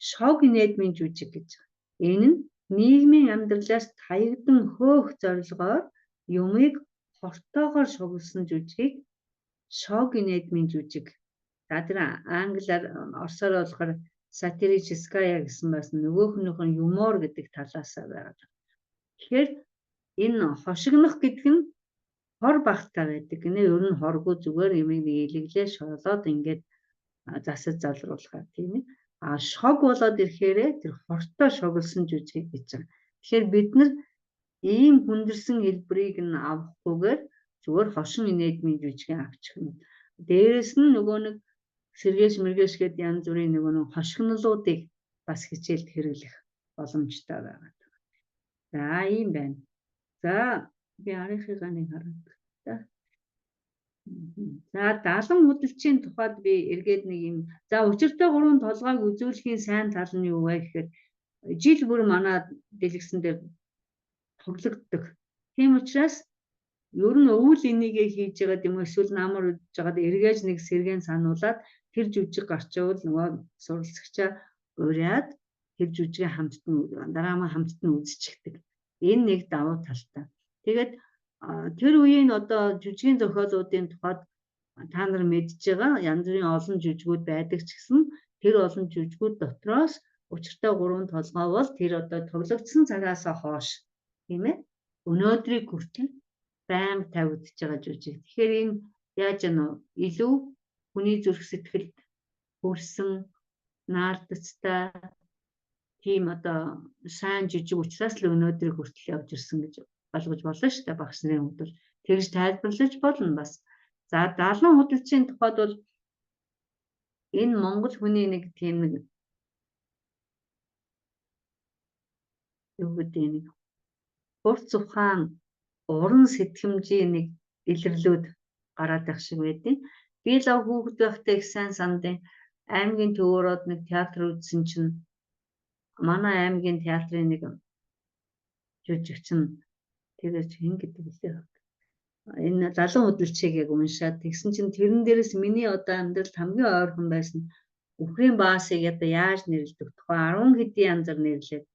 шог инэдмийн жүжиг гэж энэ нь нийгмийн амьдралаас таягдан хөөх зорилгоор юмыг хортоогоор шогулсан жүжигийг шог инэдмийн жүжиг. За тэр англиар орсоор болохоор сатирическая гэсэн бас нөгөөх нь юмор гэдэг талаасаа байгаа. Тэгэхээр энэ хошигнох гэдэг нь хор багтаа байдаг. Гэнэ ер нь хоргүй зүгээр юмыг нэг илэглээ шоолоод ингээд засаж залруулахаар тийм ээ. Шог болоод ирэхээр тэр хортой шогулсан жүжиг гэж байгаа. Тэгэхээр бид нар ийм хүндэрсэн хэлбэрийг нь авахгүйгээр зүгээр хошин инэдмийн жүжигийг авчих нь. Дээрээс нь нөгөө нэг сэргээш мэргээш гэдэг янз бүрийн нөгөө хошигнолуудыг бас хичээлд хэрэглэх боломжтой байгаа. За ийм байна. За би арийнхыг нэг хараад та. За 70 хөдөлчийн тухайд би эргээд нэг юм. За учиртай 3 толгойг үзүүлэхийн сайн тал нь юу вэ гэхээр жил бүр манай дэлгэсэн дээр тоглогддог. Тийм учраас ер нь өвөл энийгээ хийж байгаа юм эсвэл намар үдж байгаад эргээж нэг сэргээн сануулад тэр жүжиг гарчвал нөгөө суралцагчаа ураад тэр жүжигээ дараамаа хамтд нь үзчихдэг. Энэ нэг давуу талтай. Тэгээд тэр үеийн одоо жүжигийн зохиолуудын тухайд та нар мэдж байгаа янз бүрийн олон жүжигүүд байдаг ч гэсэн тэр олон жүжигүүд дотроос учиртай 3 толгой бол тэр одоо тоглогдсон цагаас хойш тийм ээ өнөөдрийг хүртэл байнга тавигдж байгаа жүжиг. Тэгэхээр энэ яаж илүү хүний зүрх сэтгэлд хүрсэн наардцтай тийм одоо сайн жүжиг учраас л өнөөдрийг хүртэл явж ирсэн гэж ойлгож болно шүү дээ багш нарын хувьд бол тэгж тайлбарлаж болно бас. За далайн худалчийн тухайд бол энэ Монгол хүний нэг тийм нэг юу гэдэг нэг хурц ухаан уран сэтгэмжийн нэг илэрлүүд гараад байх шиг байдیں۔ Би л хүүхэд байхдаа их сайн сандیں۔ Аймгийн төвөөрөд нэг театр үзсэн чинь манай аймгийн театрын нэг жүжигч нь тэгээд хэн гэдэг лээ. Энэ залуу худалчийг яг уншаад тэгсэн чинь тэрэн дээрээс миний одоо амьдралд хамгийн ойрхон байсан Үхрийн баасыг одоо яаж нэрлэдэг тухай 10 хэдийн янзаар нэрлээд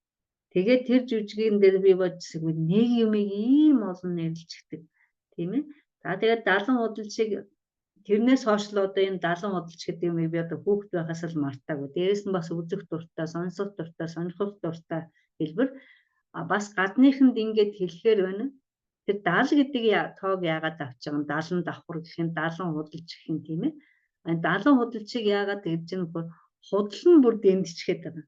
тэгээд тэр жүжигэн дээр би бодсог нэг юмыг ийм олон нэрлэлцдэг тийм ээ. За тэгээд далан худалчийг тэрнээс хойш л одоо энэ далан худалч гэдэг юм би одоо хүүхэд байхаас л мартаагүй. Дээрээс нь бас үзэх дуртай, сонсох дуртай, сонирхох дуртай хэлбэр бас гадныханд ингэж хэлэхээр байна. Тэр дал гэдэг тоог яагаад авч байгаа юм? Далан давхар гэх юм, далан худалч гэх юм тийм ээ. Далан худалчийг яагаад гэж юм худал нь бүр дэмжчихэд байгаа.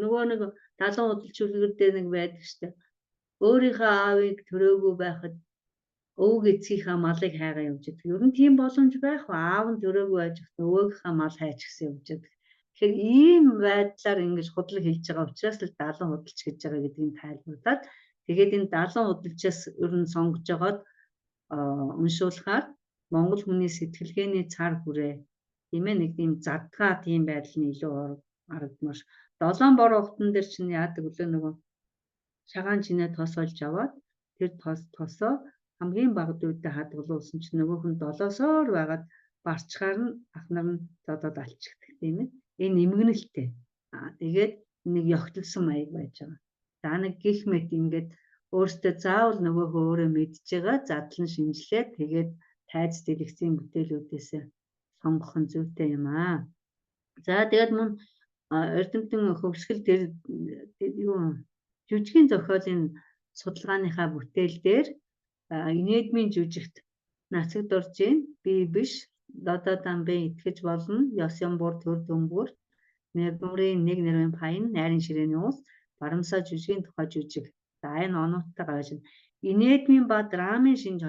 Нөгөө нэг далан худалч үлгэр дээр нэг байдаг штэ. Өөрийнхөө аавыг төрөөгүй байхад өвөг эцгийнхаа малыг хайгаа явж идэг. Ер нь тийм боломж байх уу? Аав нь төрөөгүй байж өвөөгийнхаа мал хайж гисэн явж идэг. Тэгэхээр ийм байдлаар ингэж худлаг хэлж байгаа учраас л далан худалч гэж байгаа гэдгийг тайлбарлаад тэгээд энэ далан худалчаас ер нь сонгож жагаад уншуулахаар Монгол хүний сэтгэлгээний цар хүрээ тийм ээ нэг тийм задгаа тийм байдал нь илүү харагдмаар. 7 бор ухтан дээр чинь яадаг үлээ нөгөө шагаан чинээ тос олж аваад тэр тосоо хамгийн бага дүйтэй хадгалуулсан чинь нөгөөх нь 7-соор байгаад барчгаар нь ахнар нь зодоод алчихдаг тийм ээ. Энэ эмгэнэлтэй. Тэгээд нэг ёгтлсон маяг байж байгаа. За нэг гих мэт ингээд өөртөө заавал нөгөөхөө өөрөө мэдж байгаа задлан шинжилээд тэгээд тайз дэлгэцийн бүтээлүүдээс сонгох нь зүйтэй юм аа. За тэгээд мөн Эрдэмтэн хөвсгөл дээр юу жүжигийн зохиолын судалгааныхаа бүтээл дээр инээдмийн жүжигт нацагд орж ийн би биш Лодо Дамбе итгэж болно Ёсембур төр дөмбөр Нэрмүрийн нэг нэрвэн паян найрын ширээний уус барамсаа жүжигийн тухай жүжиг. За энэ оноотой гавж инээдмийн ба драмын шинж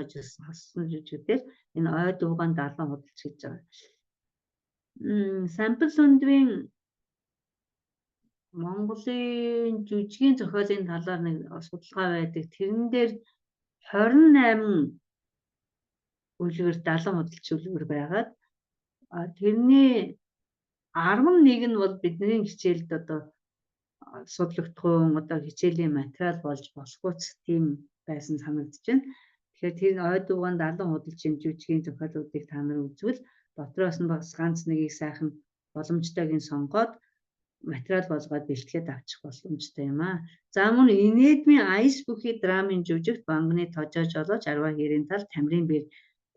хожсон жүжигдэр энэ ой дуугаан далан худалч гэж байгаа. Сампл Сүндвийн Монголын жүжигийн зохиолын талаар нэг судалгаа байдаг. Тэрэн дээр 28 үлгэр далан худалч үлгэр байгаад тэрний 11 нь бол бидний хичээлд одоо судлагдах одоо хичээлийн материал болж босгооц тийм байсан санагдаж байна. Тэгэхээр тэр ой дуугаан далан худалчийн жүжигийн зохиолуудыг та нар үзвэл дотроос нь бас ганц нэгийг сайхан боломжтойг нь сонгоод материал болгоод бэлтгээд авчих боломжтой юм аа. За мөн инээдмийн аяс бүхий драмын жүжигт бангны тожоо жолооч арваа хэрийн тал тамирын бэр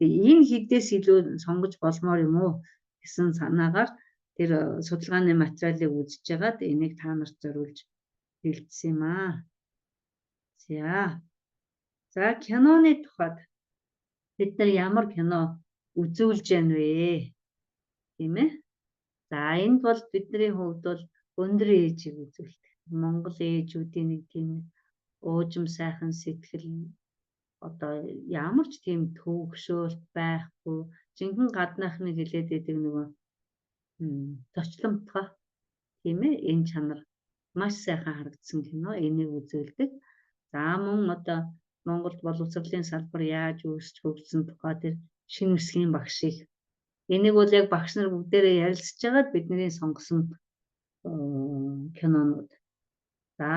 энэ хідээс илүү сонгож болмоор юм уу гэсэн санаагаар тэр судалгааны материалыг үзэж байгаад энийг та нарт зориулж бэлдсэн юм аа. За киноны тухайд бид нар ямар кино үзүүлж байна вэ? Тийм ээ. За энд бол бидний хувьд бол өндөр ээжийг үзүүлдэг. Монгол ээжүүдийн нэг тийм уужим сайхан сэтгэл одоо ямар ч тийм төвөгшөөлт байхгүй жинхэнэ гаднаахныг хэлээд идэг нөгөө зочломтгой тийм ээ энэ чанар маш сайхан харагдсан кино энийг үзүүлдэг. За мөн одоо Монголд боловсролын салбар яаж үүсч хөгжсөн тухай тэр шинэ үсгийн багшийг энийг бол яг багш нар бүгдээрээ ярилцж байгаад бидний сонгосон кинонууд. За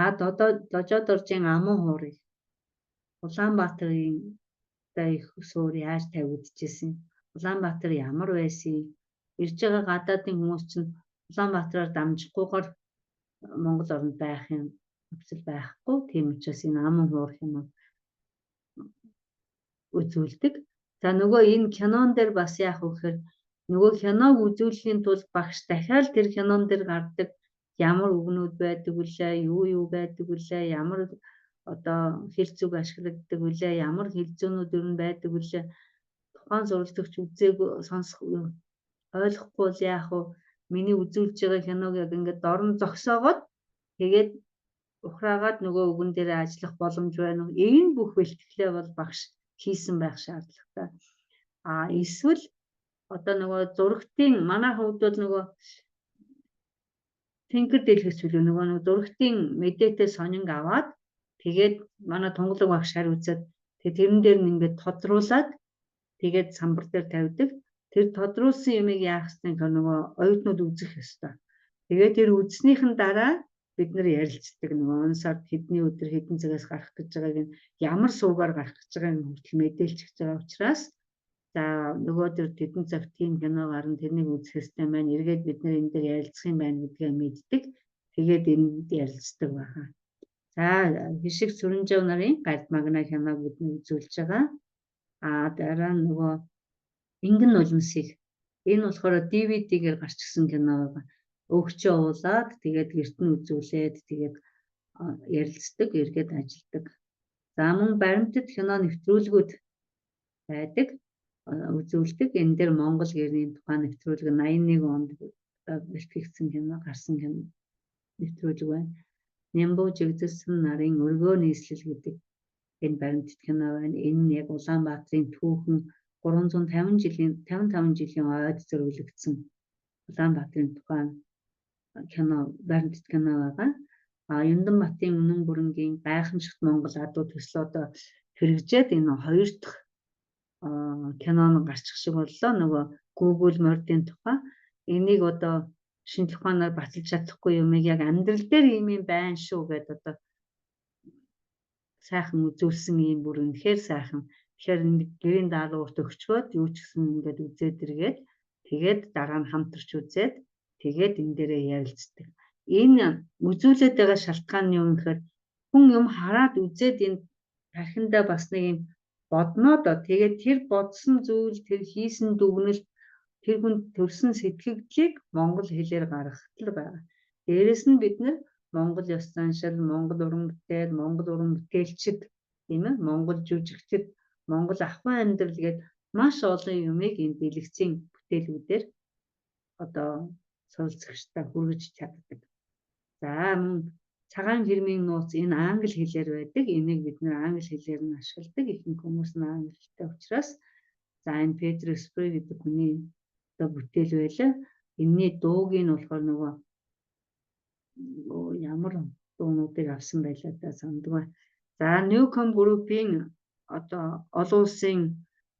дожоод оржийн аман хуурыг Улаанбаатарын их суур яаж тавигдчихсэн? Улаанбаатар ямар байсан? ирж байгаа гадаадын хүмүүс чинь Улаанбаатараар дамжихгүйгээр Монгол оронд байх юм нөхцөл байхгүй. Тийм учраас энэ ам хуурах юм үзүүлдэг. За нөгөө энэ кинон дээр бас яах вэ гэхээр нөгөө киног үзүүлэхийн тулд багш дахиад тэр кинон дээр гардаг ямар үгнүүд байдаг вүлээ, юу байдаг вүлээ, ямар одоо хэл зүг ашиглагддаг вүлээ, ямар хэл зүүнүүд ер нь байдаг вүлээ, тухайн зурлагч үзээг сонсох ойлгохгүй бол яах вэ? Миний үзүүлж байгаа киног яг ингээд дорн зогсоогоод тэгээд ухраагаад нөгөө үгэн дээр ажиллах боломж байна уу? Энэ бүх бэлтгэлээ бол багш хийсэн байх шаардлагатай. Эсвэл одоо нөгөө зурагтын манай хувьд бол нөгөө тэнхэр дэлгэц билүү нөгөө зурагтын мэдээтэй сонин аваад тэгээд манай тунгалаг багш хариуцаад тэрэн дээр нь ингээд тодруулаад тэгээд самбар дээр тавьдаг. Тэр тодруулсан юмыг яах вэ гэхээр нөгөө оюутнууд үзэх ёстой. Тэгээд тэр үзснийхэн дараа бид нар ярилцдаг нөгөө он сард хэдний өдөр хэдэн цагаас гарах гэж байгааг нь ямар суугаар гарах гэж байгааг нь хүртэл мэдээлж өгч байгаа учраас за нөгөө төр хэдэн цаг тийм кино гарна тэрнийг үзэх ёстой байна. Эргээд бид нар энэ дээр ярилцах юм байна гэдгээ мэддэг. Тэгээд энд ярилцдаг байгаа. За хишиг сүрэнжав нарын галт магна киног бид нар үзүүлж байгаа. Дараа нь нөгөө Ингэн нулимсыг энэ болохоор DVD-гээр гарч ирсэн кино байгаа. Өгчөө уулаад тэгээд гэрт нь үзүүлээд тэгээд ярилцдаг, эргээд ажилдаг. За мөн баримтат кино нэвтрүүлгүүд байдаг, үзүүлдэг. Энэ дээр Монгол гэрний тухай нэвтрүүлэг 81 онд бэлтгэгдсэн кино, гарсан кино нэвтрүүлэг байна. Нямбуу жигдсэн нарын өргөө нийслэл гэдэг энэ баримтат кино байна. Энэ нь яг Улаанбаатарын түүхэн 355 жилийн ойд зориулагдсан Улаанбаатарын тухай кино, баримтат кино байгаа. Юнданбатын Үнэн бүрэнгийн гайхамшигт Монгол адуу төсөл одоо хэрэгжээд энэ хоёр дахь кино нь гарчих шиг боллоо. Нөгөө Google мордын тухай энийг одоо шинжлэх ухаанаар баталж чадахгүй юмыг яг амьдрал дээр ийм юм байна шүү гэдээ одоо сайхан үзүүлсэн юм бүр үнэхээр сайхан. Тэгэхээр гэрийн даалгаварт өгчгөөд юу ч гэсэн ингээд үзээд иргээд тэгээд дараа нь хамтарч үзээд тэгээд энэ дээрээ ярилцдаг. Энэ үзүүлээд байгаа шалтгаан нь юу гэхээр хүн юм хараад үзээд энэ тархиндаа бас нэг юм бодноо доо. Тэгээд тэр бодсон зүйл, тэр хийсэн дүгнэлт, тэр хүн төрсэн сэтгэгдлийг монгол хэлээр гаргахтал байгаа. Дээрэс нь бид нар Монгол ёс заншил, Монгол уран бүтээл, Монгол уран бүтээлчид тийм ээ, Монгол жүжигчид, Монгол ахуйн амьдрал гээд маш олон юмыг энэ дэлгэцийн бүтээлүүдээр одоо суралцагчтай хүргэж чаддаг. За мөн цагаан хэрмийн нууц энэ англи хэлээр байдаг. Энийг бид нэр англи хэлээр нь ашигладаг. Ихэнх хүмүүс нь англи хэлтэй учраас за энэ Петр Спрей гэдэг хүний одоо бүтээл байлаа. Энийний дууг нь болохоор нөгөө ямар дуунуудыг авсан байлаа да сандгүй. За Newcom Group-ийн одоо олон улсын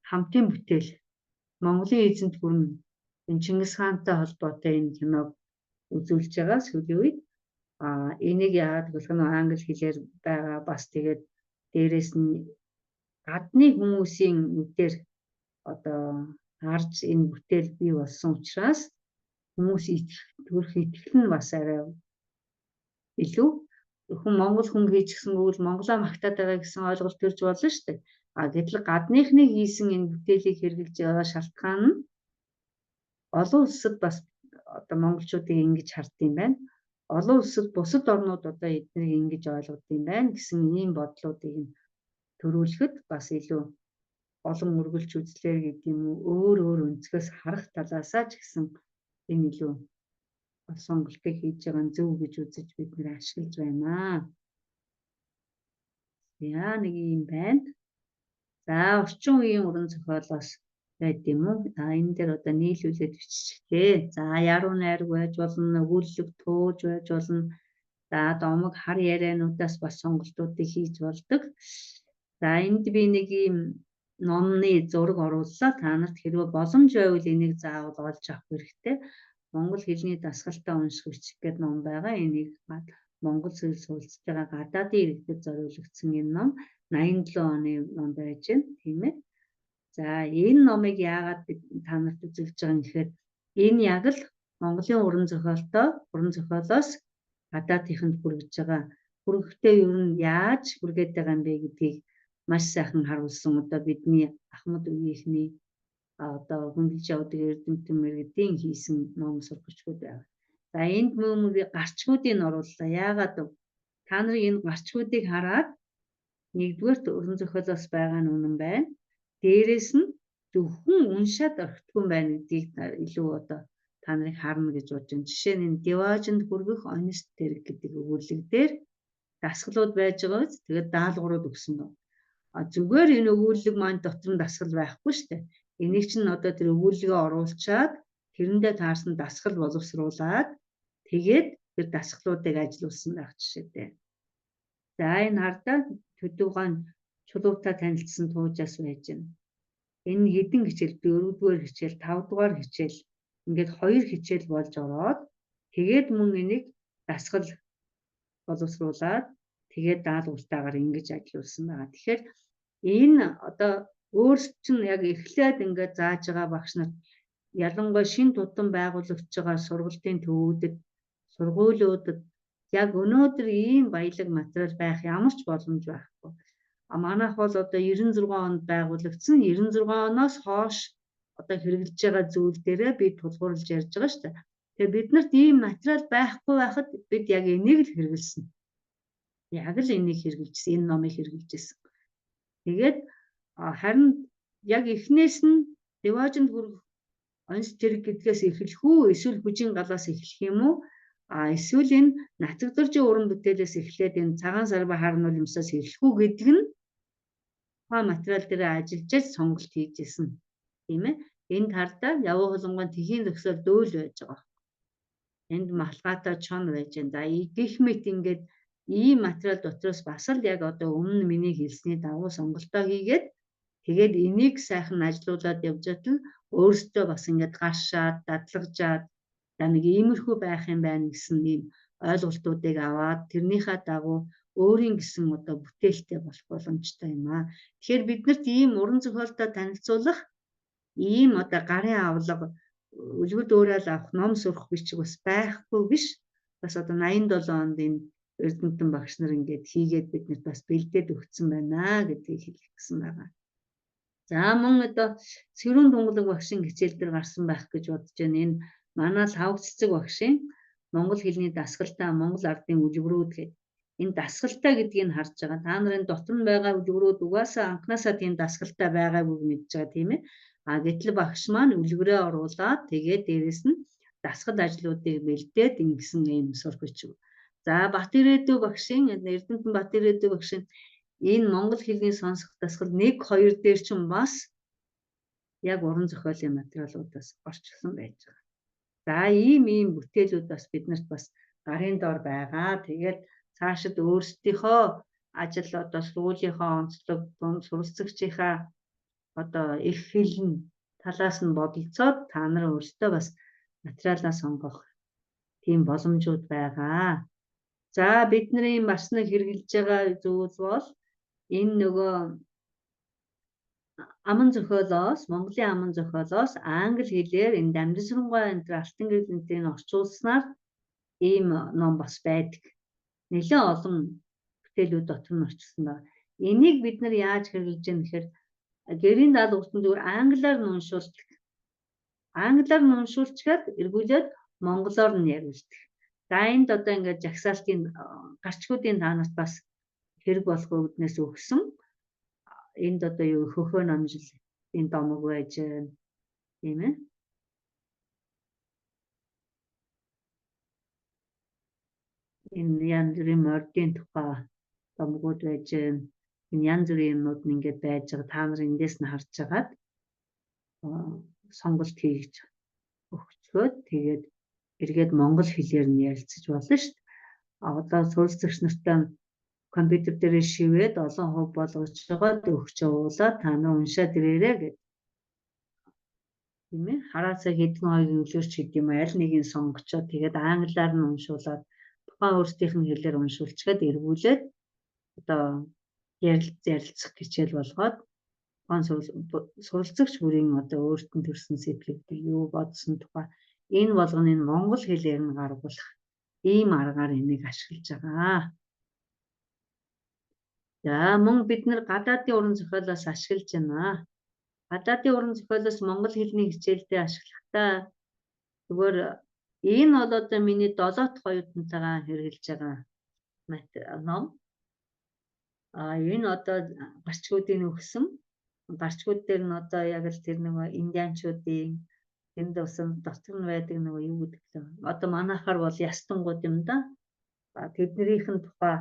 хамтын бүтээл Монголын эзэнт гүрэн энэ Чингис хаантай холбоотой энэ киног үзүүлж байгаа сүүлийн үед. Энийг яагаад гэвэл англи хэлээр байгаа бас тэгээд дээрэс нь гадны хүмүүсийн үгээр одоо харж энэ бүтээл бий болсон учраас хүмүүс төрөх итгэл нь бас арай илүү хүн Монгол хүн хийчихсэнгүү л Монголоо магтаад байгаа гэсэн ойлголт төрж болно шүү дээ. Гэтэл гадныхны хийсэн энэ бүтээлийг хэрэгжилж байгаа шалтгаан нь олон улсад бас одоо монголчуудыг ингэж хардсан юм байна. Олон улсад бусад орнууд одоо эднийг ингэж ойлгодог юм байна гэсэн ийм бодлуудыг төрүүлэхэд бас илүү олон үргэлж үзлээ гэдэг юм уу өөр өнцгөөс харах талаасаа ч гэсэн энэ илүү сонголтыг хийж байгаа зөв гэж үзэж бид нэр ашиглаж байна. Яа нэг юм байна. За орчин үеийн уран зохиолоос байд юм уу? Энэ дээр одоо нийлүүлээд биччихлээ. За яруу найраг байж болно, өгүүлэг тууж байж болно. За домог хар яриануудаас бас сонголтуудыг хийж болдог. За энд би нэг юм номны зураг орууллаа. Та нарт хэрвээ боломж байвал энийг заавал олж авах хэрэгтэй. Монгол хэлний дасгалтаа унших бичих гэдэг ном байгаа. Энийг Монгол зүйл суралцж байгаа гадаадын иргэдэд зориулагдсан энэ ном 87 оны ном байж байна, тийм ээ. За энэ номыг яагаад та нарт үзүүлж байгаа юм гэхээр Энэ яг л Монголын уран зохиолоос гадаадынханд хүргэж байгаа. Хүргэхдээ ер нь яаж хүргээд байгаа юм бэ гэдгийг маш сайхан харуулсан одоо бидний Ахмад үеийнхний одоо хөндлөж явдаг Эрдэмтэн мэргэдийн хийсэн ном сургачгууд байна. За энд мөн гарчгуудыг орууллаа. Яагаад вэ? Та нарын энэ гарчгуудыг хараад нэгдүгээрт уран зохиолоос байгаа нь үнэн байна. Дээрээс нь зөвхөн уншаад орхитгүй байна гэдгийг илүү одоо та нарыг харна гэж бодож байна. Жишээ нь Деважинд хүргэх Онист тэрэг гэдэг өгүүлэг дээр дасгалууд байж байгаа биз? Тэгээд даалгаврууд өгсөн байна. Зүгээр энэ өгүүлэг маань дотор нь дасгал байхгүй шүү дээ. Энийг чинь одоо тэр өгүүлгээ оруулчаад тэрэндээ таарсан дасгал боловсруулад тэгээд тэр дасгалуудыг ажилуулсан байх жишээтэй. За энэ хардаа Төдөвгаан чулуутаа танилцсан туужаас байж байна. Энэ хэдэн хичээл 4-р хичээл, 5-р хичээл ингээд 2 хичээл болж ороод тэгээд мөн энийг дасгал боловсруулад тэгээд даалгавартаагаар ингэж ажилуулсан байгаа. Тэгэхээр энэ одоо өөрсд чинь яг эхлээд ингээд зааж байгаа багш нар ялангуяа шин тутам байгуулагдж байгаа сургалтын төвүүдэд, сургуулиудад яг өнөөдөр ийм баялаг материал байх ямар ч боломж байхгүй. Манайх бол одоо 96 онд байгуулагдсан. 96 оноос хойш одоо хэрэгжилж байгаа зүйл дээрээ би тулгуурлаж ярьж байгаа шүү дээ. Тэгээ биднэрт ийм материал байхгүй байхад бид яг энийг л хэрэгэлсэн. Яг л энийг хэрэгжилсэн, энэ номыг хэрэгжилжсэн. Тэгээд харин яг эхнээс нь Деважинд хүрэх Онист тэрэг гэдгээс эхлэх үү, эсвэл Хүжийн галаас эхлэх юм уу? Эсвэл энэ Нацагдоржийн уран бүтээлээс эхлээд энэ Цагаан сарбай хар нулимсаас эхлэх үү гэдэг нь материал дээр ажиллаж сонголт хийжсэн. Тийм ээ. Энд хардаа явуу холонгон тэхийн зөксөл дөөл байж байгаа. Энд малгайтай чон байж байна. За гих мэт ингээд ийм материал дотроос бас л яг одоо өмнө миний хэлсний дагуу сонголтоо хийгээд тэгээд энийг сайхан ажилуулад явж байгаа өөрсдөө бас ингээд гашаад, дадлагжаад за нэг иймэрхүү байх юм байна гэсэн ийм ойлголтуудыг аваад тэрнийхээ дагуу өөрийн гэсэн одоо бүтээлтэй болох боломжтой юм аа. Тэгэхээр биднэрт ийм уран зохиолтой танилцуулах ийм одоо гарын авлага үлгэр дуурайл авах ном сурах бичиг бас байхгүй биш. Бас одоо 87 онд энэ Эрдэмтэн багш нар ингээд хийгээд биднэрт бас бэлдээд өгсөн байна гэдгийг хэлэх гэсэн байгаа. За мөн одоо Сэрүүн Тунгалаг багшийн хичээл дээр гарсан байх гэж бодож байна. Энэ манай Лавг цэцэг багшийн Монгол хэлний дасгалтай Монгол ардын үлгэрүүд гэдэг. Энэ дасгалтай гэдгийг харж байгаа. Та нарын дотор нь байгаа үлгэрүүд угаасаа анханасаа тийм дасгалтай байгаагүй мэдж байгаа тийм ээ. Гэтэл багш маань үлгэрээ оруулаад тэгээд дээрэс нь дасгал ажлуудыг бэлдээд ингэсэн юм сургагч. За Батирээдүү багшийн Эрдэмтэн Батирээдүү багшийн энэ монгол хэлний сонсох дасгал 1, 2 дээр ч бас яг уран зохиолын материалуудаас орчилсон байж байгаа. За ийм бүтээлүүд бас биднэрт бас гарын дор байгаа. Тэгээд цаашид өөрсдийнхөө ажил одоо сургуулийнхаа онцлог, суралцагчийнхаа одоо их хэлн талаас нь бодолцоод та нар өөрсдөө бас материалаа сонгох тийм боломжууд байгаа. За бидний бас нэг хэрэгжилж байгаа зүйл бол энэ нөгөө аман зохиолоос, Монголын аман зохиолоос англи хэлээр энэ Дамжинсаргуй энэ алтан гэрэлтийн орчуулснаар ийм ном бас байдаг. Нэлээд олон бүтээлүүд дотор нь орчилсан байна. Энийг бид нар яаж хэрэгжилж яах гэхээр гэрийн даалгавртанд зүгээр англиар нь уншуулдаг. Англиар нь уншуулчаад эргүүлээд монголоор нь яриулдаг. За энд одоо ингээд жагсаалтын гарчгуудын таанаас бас хэрэг болох үүднээс өгсөн. Энд одоо юу хөхөө номжил энэ домог байж тийм ээ. Энэ янз бүрийн мордын тухай домгууд байж энэ янз бүрийн юмнууд нь ингээд байж байгаа. Та нар эндээс нь харж агаад сонголт хийж өгчгөөд тэгээд эргээд монгол хэлээр нь ярилцаж болно шүү дээ. Одоо суралцагч нартай компьютер дээр шивээд олон хувь болгож байгаа өгч явуулаад та нар уншаад ирээрэй гэдэг. Тийм ээ. Хараасаа хэдэн хоёрын өлөрч гэдэг юм аль нэгийг сонгочоод тэгээд англиар нь уншуулад тухайн өөрсдийнх нь хэлээр уншуулчаад эргүүлээд одоо ярилцах хичээл болгоод суралцагч бүрийн одоо өөрт нь төрсэн сэтлэгдээ юу бодсон тухай энэ болгоныг монгол хэлээр нь гаргуулах ийм аргаар энийг ашиглаж байгаа. За мөн бид нар гадаадын уран зохиолоос ашиглаж байна. Гадаадын уран зохиолоос монгол хэлний хичээлдээ ашиглахдаа зүгээр энэ бол одоо миний 7 дахь оюутнтайгаа хэрэгжилж байгаа ном. Энэ одоо гарчгуудын өгсөн. Гарчгууд дээр нь одоо яг л тэр нэг индианчуудын энд усан дотор нь байдаг нэг юу гэдэг вэ? Одоо манайхаар бол ястангууд юм да. Тэднийх нь тухай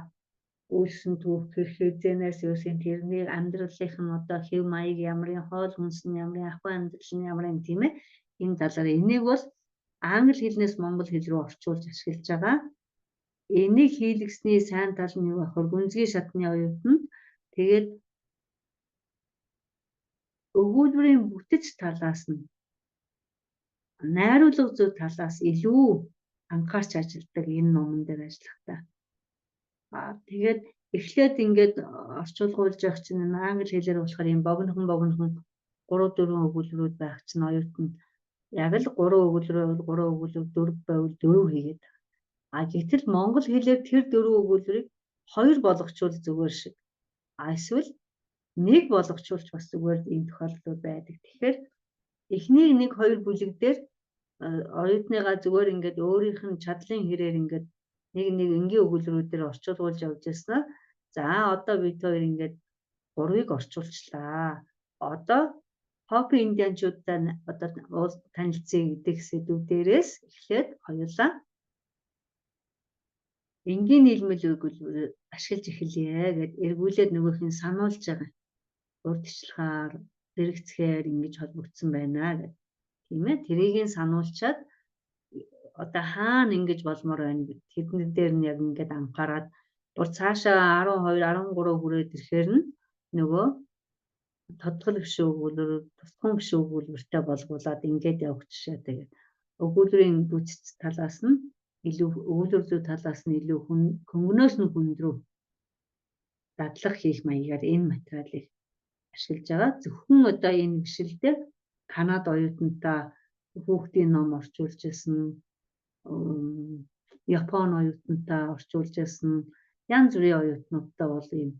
үйлсэн түүх хэрхээзэнээс юусын тэрний амьдралынх нь одоо хэв маяг ямарын хоол хүнс нь ямарын ахуй амьдрал нь ямарын тийм ээ. Энэ талаар энийг бол англи хэлнээс монгол хэл рүү орчуулж ашиглаж байгаа. Энийг хийлгэсний сайн тал нь юу гэхээр гүнзгий шатны оюутнууд тэгээд өгүүлбэрийн бүтэц талаас нь найруулга зүй талаас илүү анхаарч ажилладаг энэ номон дээр ажиллахдаа. Тэгээд эхлээд ингээд орчуулгуулж явах чинь англи хэлээр болохоор юм богинохон 3-4 өгүүлбэрүүд байх чинь оюутанд яг л 3 өгүүлбэр 4 байвал 4 хийгээд. Гэтэл монгол хэлээр тэр 4 өгүүлбэрийг 2 болгочвол зүгээр шиг. Эсвэл 1 болгочволч бас зүгээр ийм тохиолдол байдаг. Тэгэхээр эхний 1-2 бүлэг дээр оюутныгаа зүгээр ингээд өөрийнх нь чадлын хэрээр ингээд нэг энгийн өгүүлбэрүүдээр орчуулгуулж явж яснаа. За одоо бид хоёр ингээд 3-ыг орчуулчлаа. Одоо хопи индианчуудаа одоо танилцъя гэдэг сэдвүүдээс эхлээд хоёулаа энгийн нийлмэл өгүүлбэр ашиглаж эхэлье гэд эргүүлээд нөгөөхийг сануулж байгаа. Урдчлахаар зэрэгцхээр ингэж холбогдсон байна гэдэг. Тийм ээ. Тэрийг сануулчаад одоо хаана ингэж болмоор байна гэд тэднэр дээр нь яг ингээд анхаарад бүр цаашаа 12 13 хүрээд ирэхээр нь нөгөө тодтгол гişүү өгүүлбэр тусган гişүү өгүүлбэртэй болгуулад ингээд явах жишээ тэгээд өгүүлбэрийн бүтэц талаас нь илүү өгүүлбэр зүй талаас нь илүү хөнгөнөөс нь хүнд рүү дадлах хийх маягаар энэ материалыг ашиглаж байгаа. Зөвхөн одоо энэ бишэлдээ Канада оюутнуудаа хүүхдийн ном орчуулж ирсэн, Япон оюутнуудаа орчуулж ирсэн, янз бүрийн оюутнуудтай бол ийм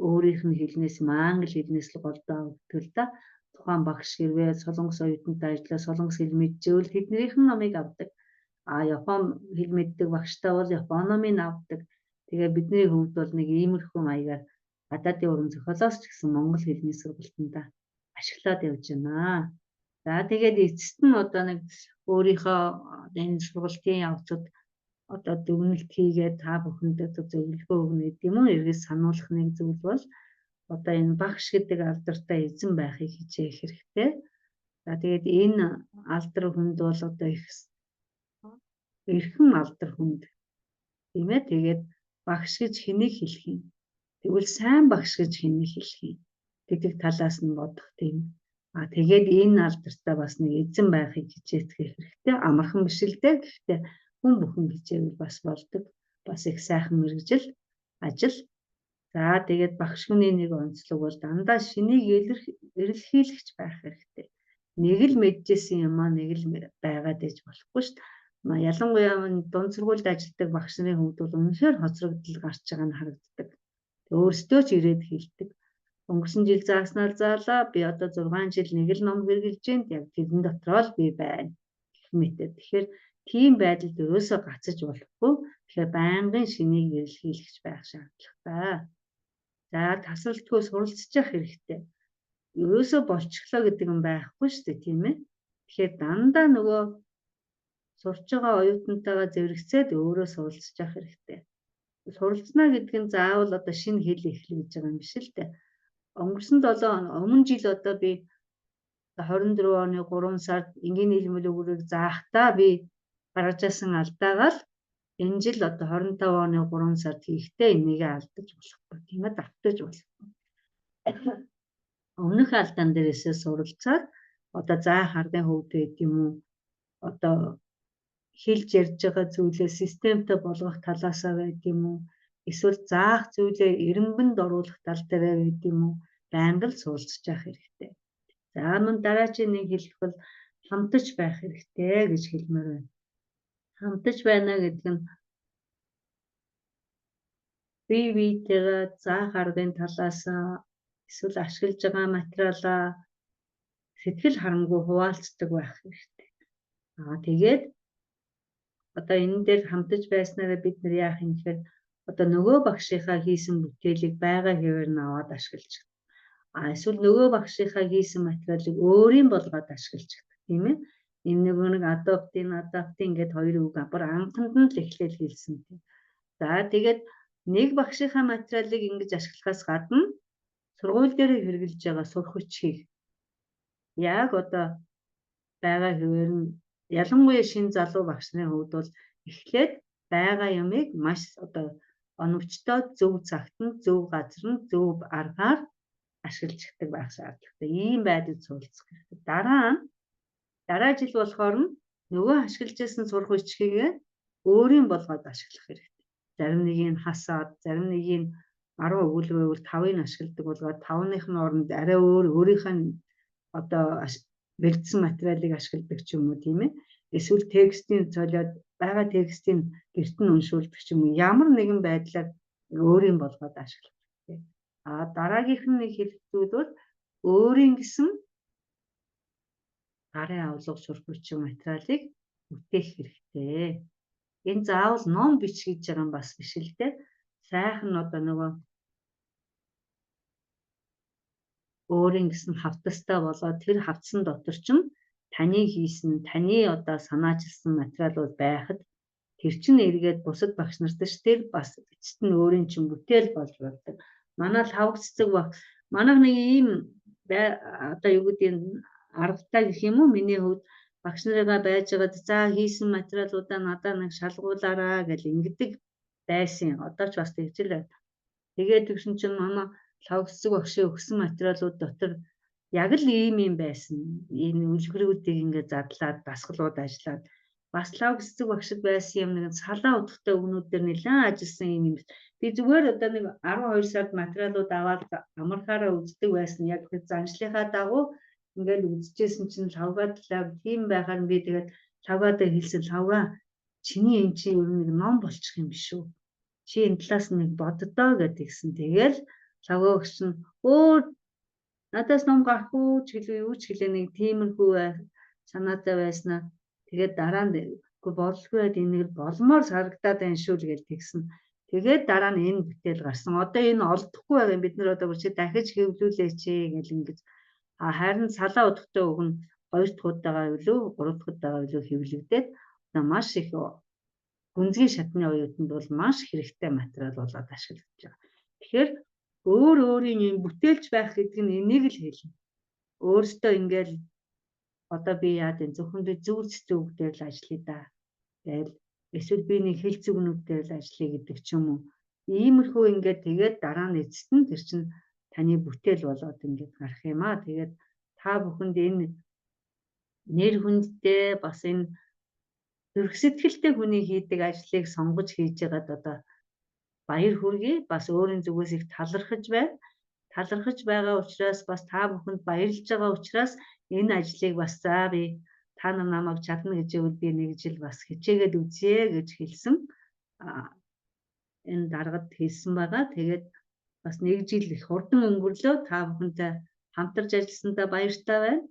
өөрийнх нь хэлнээс англи хэлнээс л голдоо өгдөг л да. Тухайн багш хэрвээ солонгос оюутнуудтай ажиллаа солонгос хэл мэдчихвэл тэднийх нь номыг авдаг. Япон хэл мэддэг багштай бол Япон номыг авдаг. Тэгээ бидний хувьд бол нэг иймэрхүү маягаар гадаадын уран зохиолоос ч гэсэн монгол хэлний сургалтанда ашиглаад явж байна. За тэгээд эцэст нь одоо нэг өөрийнхөө энэ сургалтын явцад одоо дүгнэлт хийгээд та бүхэндээ зөвлөгөө өгнө гэдэг юм уу эргэж сануулах нэг зүйл бол одоо энэ багш гэдэг алдартай эзэн байхыг хичээх хэрэгтэй. За тэгээд энэ алдар хүнд бол одоо их эрхэм алдар хүнд тийм ээ. Тэгээд багш гэж хэнийг хэлэх юм? Тэгвэл сайн багш гэж хэнийг хэлэх юм гэдэг талаас нь бодох тийм. Тэгээд энэ алдартай бас нэг эзэн байхыг хичээх хэрэгтэй. Амархан биш л дээ. Гэхдээ хүн бүхэн хичээвэл бас болдог. Бас их сайхан мэргэжил ажил. За тэгээд багш хүний нэг онцлог бол дандаа шинийг эрэлхийлэгч байх хэрэгтэй. Нэг л мэдчихсэн юм нэг л байгаад ээж болохгүй шүү дээ. Ялангуяа дунд сургуульд ажилладаг багш нарын хувьд бол үнэхээр хоцрогдол гарч байгаа нь харагддаг. Өөрсдөө ч ирээд хэлдэг. Өнгөрсөн жил зааснаар заалаа. Би одоо 6 жил нэг л ном хэрэгжилж байна. Яг тэрэн дотроо л би байна гэх мэт. Тэгэхээр тийм байдалд ерөөсөө гацаж болохгүй. Тэгэхээр байнгын шинийг эрэлхийлэгч байх шаардлагатай. За тасралтгүй суралцж явах хэрэгтэй. Ерөөсөө болчихлоо гэдэг нь байхгүй шүү дээ, тийм ээ. Тэгэхээр дандаа нөгөө сурч байгаа оюутнуудаагаа зэрэгцээд өөрөө суралцж явах хэрэгтэй. Суралцна гэдэг нь заавал одоо шинэ хэл эхлэх гэж байгаа юм биш л дээ. Өнгөрсөн 7 өмнө жил одоо би 24 оны 3 сард энгийн нийлмэл өгүүлбэрийг заахдаа би гаргаж ирсэн алдаагаа л энэ жил одоо 25 оны 3 сард хийхдээ энийг алдаж болохгүй тийм ээ, давтаж болохгүй. Өмнөх алдаан дээрээсээ суралцаад одоо заах ардын хөвд гэдэг юм уу одоо хэлж ярьж байгаа зүйлээ системтэй болгох талаасаа байд юм уу эсвэл заах зүйлээ эренбэнд оруулах тал дээр байд юм уу байнга л суулцж явах хэрэгтэй. За мөн дараагийн нэг хэлэх бол хамтаж байх хэрэгтэй гэж хэлмээр байна. Хамтаж байна гэдэг нь бие биетэйгээ заах аргын талаас эсвэл ашиглаж байгаа материалаа сэтгэл харамгүй хуваалцдаг байх хэрэгтэй. Тэгээд одоо энэ дээр хамтаж байснараа бид нар яах юм гэхээр одоо нөгөө багшийнхаа хийсэн бүтээлийг байгаа хэвээр нь аваад ашиглаж байгаа. Эсвэл нөгөө багшийнхаа хийсэн материалыг өөрийн болгоод ашиглаж байгаа тийм ээ. Энэ нэг адаптын ингээд хоёр үг бүр анханд нь л эхлээл хэлсэн тийм. За тэгээд нэг багшийнхаа материалыг ингэж ашиглахаас гадна сургууль дээр хэрэгжилж байгаа сурах хүчийг яг одоо байгаа хэвээр нь ялангуяа шинэ залуу багш нарын хувьд бол эхлээд байгаа юмыг маш одоо оновчтой зөв цагт нь зөв газар нь зөв аргаар ашиглаж чаддаг байх шаардлагатай. Ийм байдалд суулцах хэрэгтэй. Дараа жил болохоор нь нөгөө ашиглаж байсан сурах хүчийг өөрийн болгоод ашиглах хэрэгтэй. Зарим нэг нь хасаад, зарим нэг нь 10 өгүүлэг байвал 5-ыг ашигладаг болгоод 5-ных нь оронд арай өөрийнхөө одоо бэлдсэн материалыг ашигладаг ч юм уу тийм ээ. Эсвэл текстийн цолиод байгаа текстийн гэрт нь уншуулдаг ч юм уу. Ямар нэгэн байдлаар өөрийн болгоод ашиглах хэрэгтэй. Дараагийнх нь нэг хэлэх зүйл бол өөрийн гэсэн гарын авлага сурах хүчин материалыг бүтээх хэрэгтэй. Энэ заавал ном бич гэж байгаа юм бас биш л дээ. Сайхан одоо нөгөө өөрийн гэсэн хавтастай болоод тэр хавцсан дотор ч таны хийсэн, таны одоо санаачилсан материалууд байхад тэр чинь эргээд бусад багш нарт ч тэр бас эцэст нь өөрийн чинь бүтээл болж байдаг. Манай лавг цэцэг баг манайх нэг ийм одоо юу гэдэг нь аргатай гэх юм уу миний хувьд багш нарыгаа байж байгаад за хийсэн материалуудаа надад нэг шалгуулаарай гэж ингэдэг байсан. Одоо ч бас тэгж л байна. Тэгээд тэгсэн чинь манай лавг цэцэг багшийн өгсөн материалууд дотор яг л ийм байсан. Энэ үлгэрүүдийг ингээд задлаад дасгалууд ажиллаад бас лавг цэцэг багшид байсан юм нэг салаа утгатай өгнүүд дээр нэлээд ажилласан юм. Би зүгээр одоо нэг 12 сард материалууд аваад амархаараа үздэг байсан. Яг тэр заншлихаа дагуу ингээд үзчихсэн чинь лавгаад тийм байхаар би тэгээд лавгаадаа хэлсэн лавга чиний энэ чи ер нь ном болчих юм биш үү? Чи энэ талаас нэг боддоо гэдгийгсэн. Тэгэл лавгаагч нь надаас ном гарах уу ч гэлээ юу ч гэлээ нэг тиймэрхүү санаатай байснаа. Тэгээд дараа нь үгүй болгүй энийг болмоор харагдаад байна шүү л гэж тэгсэн. Тэгээд дараа нь энэ бүтээл гарсан. Одоо энэ олдохгүй байгаа юм бид нар одоо чи дахиж хэвлүүлээч гэж ингэж харин салаа утгатай үг нь 2 дахь удаага илүү 3 дахь удаага илүү хэвлэгдээд маш их гүнзгий шатны оюутанд бол маш хэрэгтэй материал болоод ашиглаж байгаа. Тэгэхээр өөрийн юм бүтээлч байх гэдэг нь энийг л хэлнэ. Өөртөө ингээл одоо би яад энэ зөвхөн би зүр цэцэг дээр л ажиллая да. Тэгэл эсвэл би нэг хэл зүгнүүд дээр л ажиллая гэдэг ч юм уу. Иймэрхүү ингээд тэгээд дараа нь эцэст нь тэр чинь таны бүтээл болоод ингээд гарах юм аа. Тэгээд та бүхэнд энэ нэр хүндтэй бас энэ зүрх сэтгэлтэй хүний хийдэг ажлыг сонгож хийж байгаад одоо баяр хүргэе. Бас өөрийн зүгээс их талархаж байна. Талархаж байгаа учраас бас та бүхэнд баярлж байгаа учраас энэ ажлыг бас за би та нар намайг чадна гэж үл би нэг жил бас хичээгээд үзье гэж хэлсэн. Энэ даргад хэлсэн байгаа. Тэгээд бас нэг жил их хурдан өнгөрлөө. Та бүхэнтэй хамтарч ажилласандаа баяртай байна.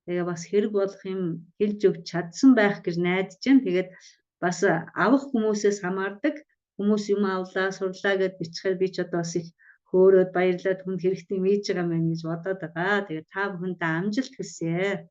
Тэгээ бас хэрэг болох юм хэлж өгч чадсан байх гэж найдаж байна. Тэгээд бас авах хүмүүсээс хамаардаг. Хүмүүс юм авлаа, сурлаа гэд бичгээр би ч одоо бас их хөөрөөд баярлаад хүнд хэрэгтэй мэж байгаа мэн гэж бодоод байгаа. Тэгээд та бүхэндээ амжилт хүсье.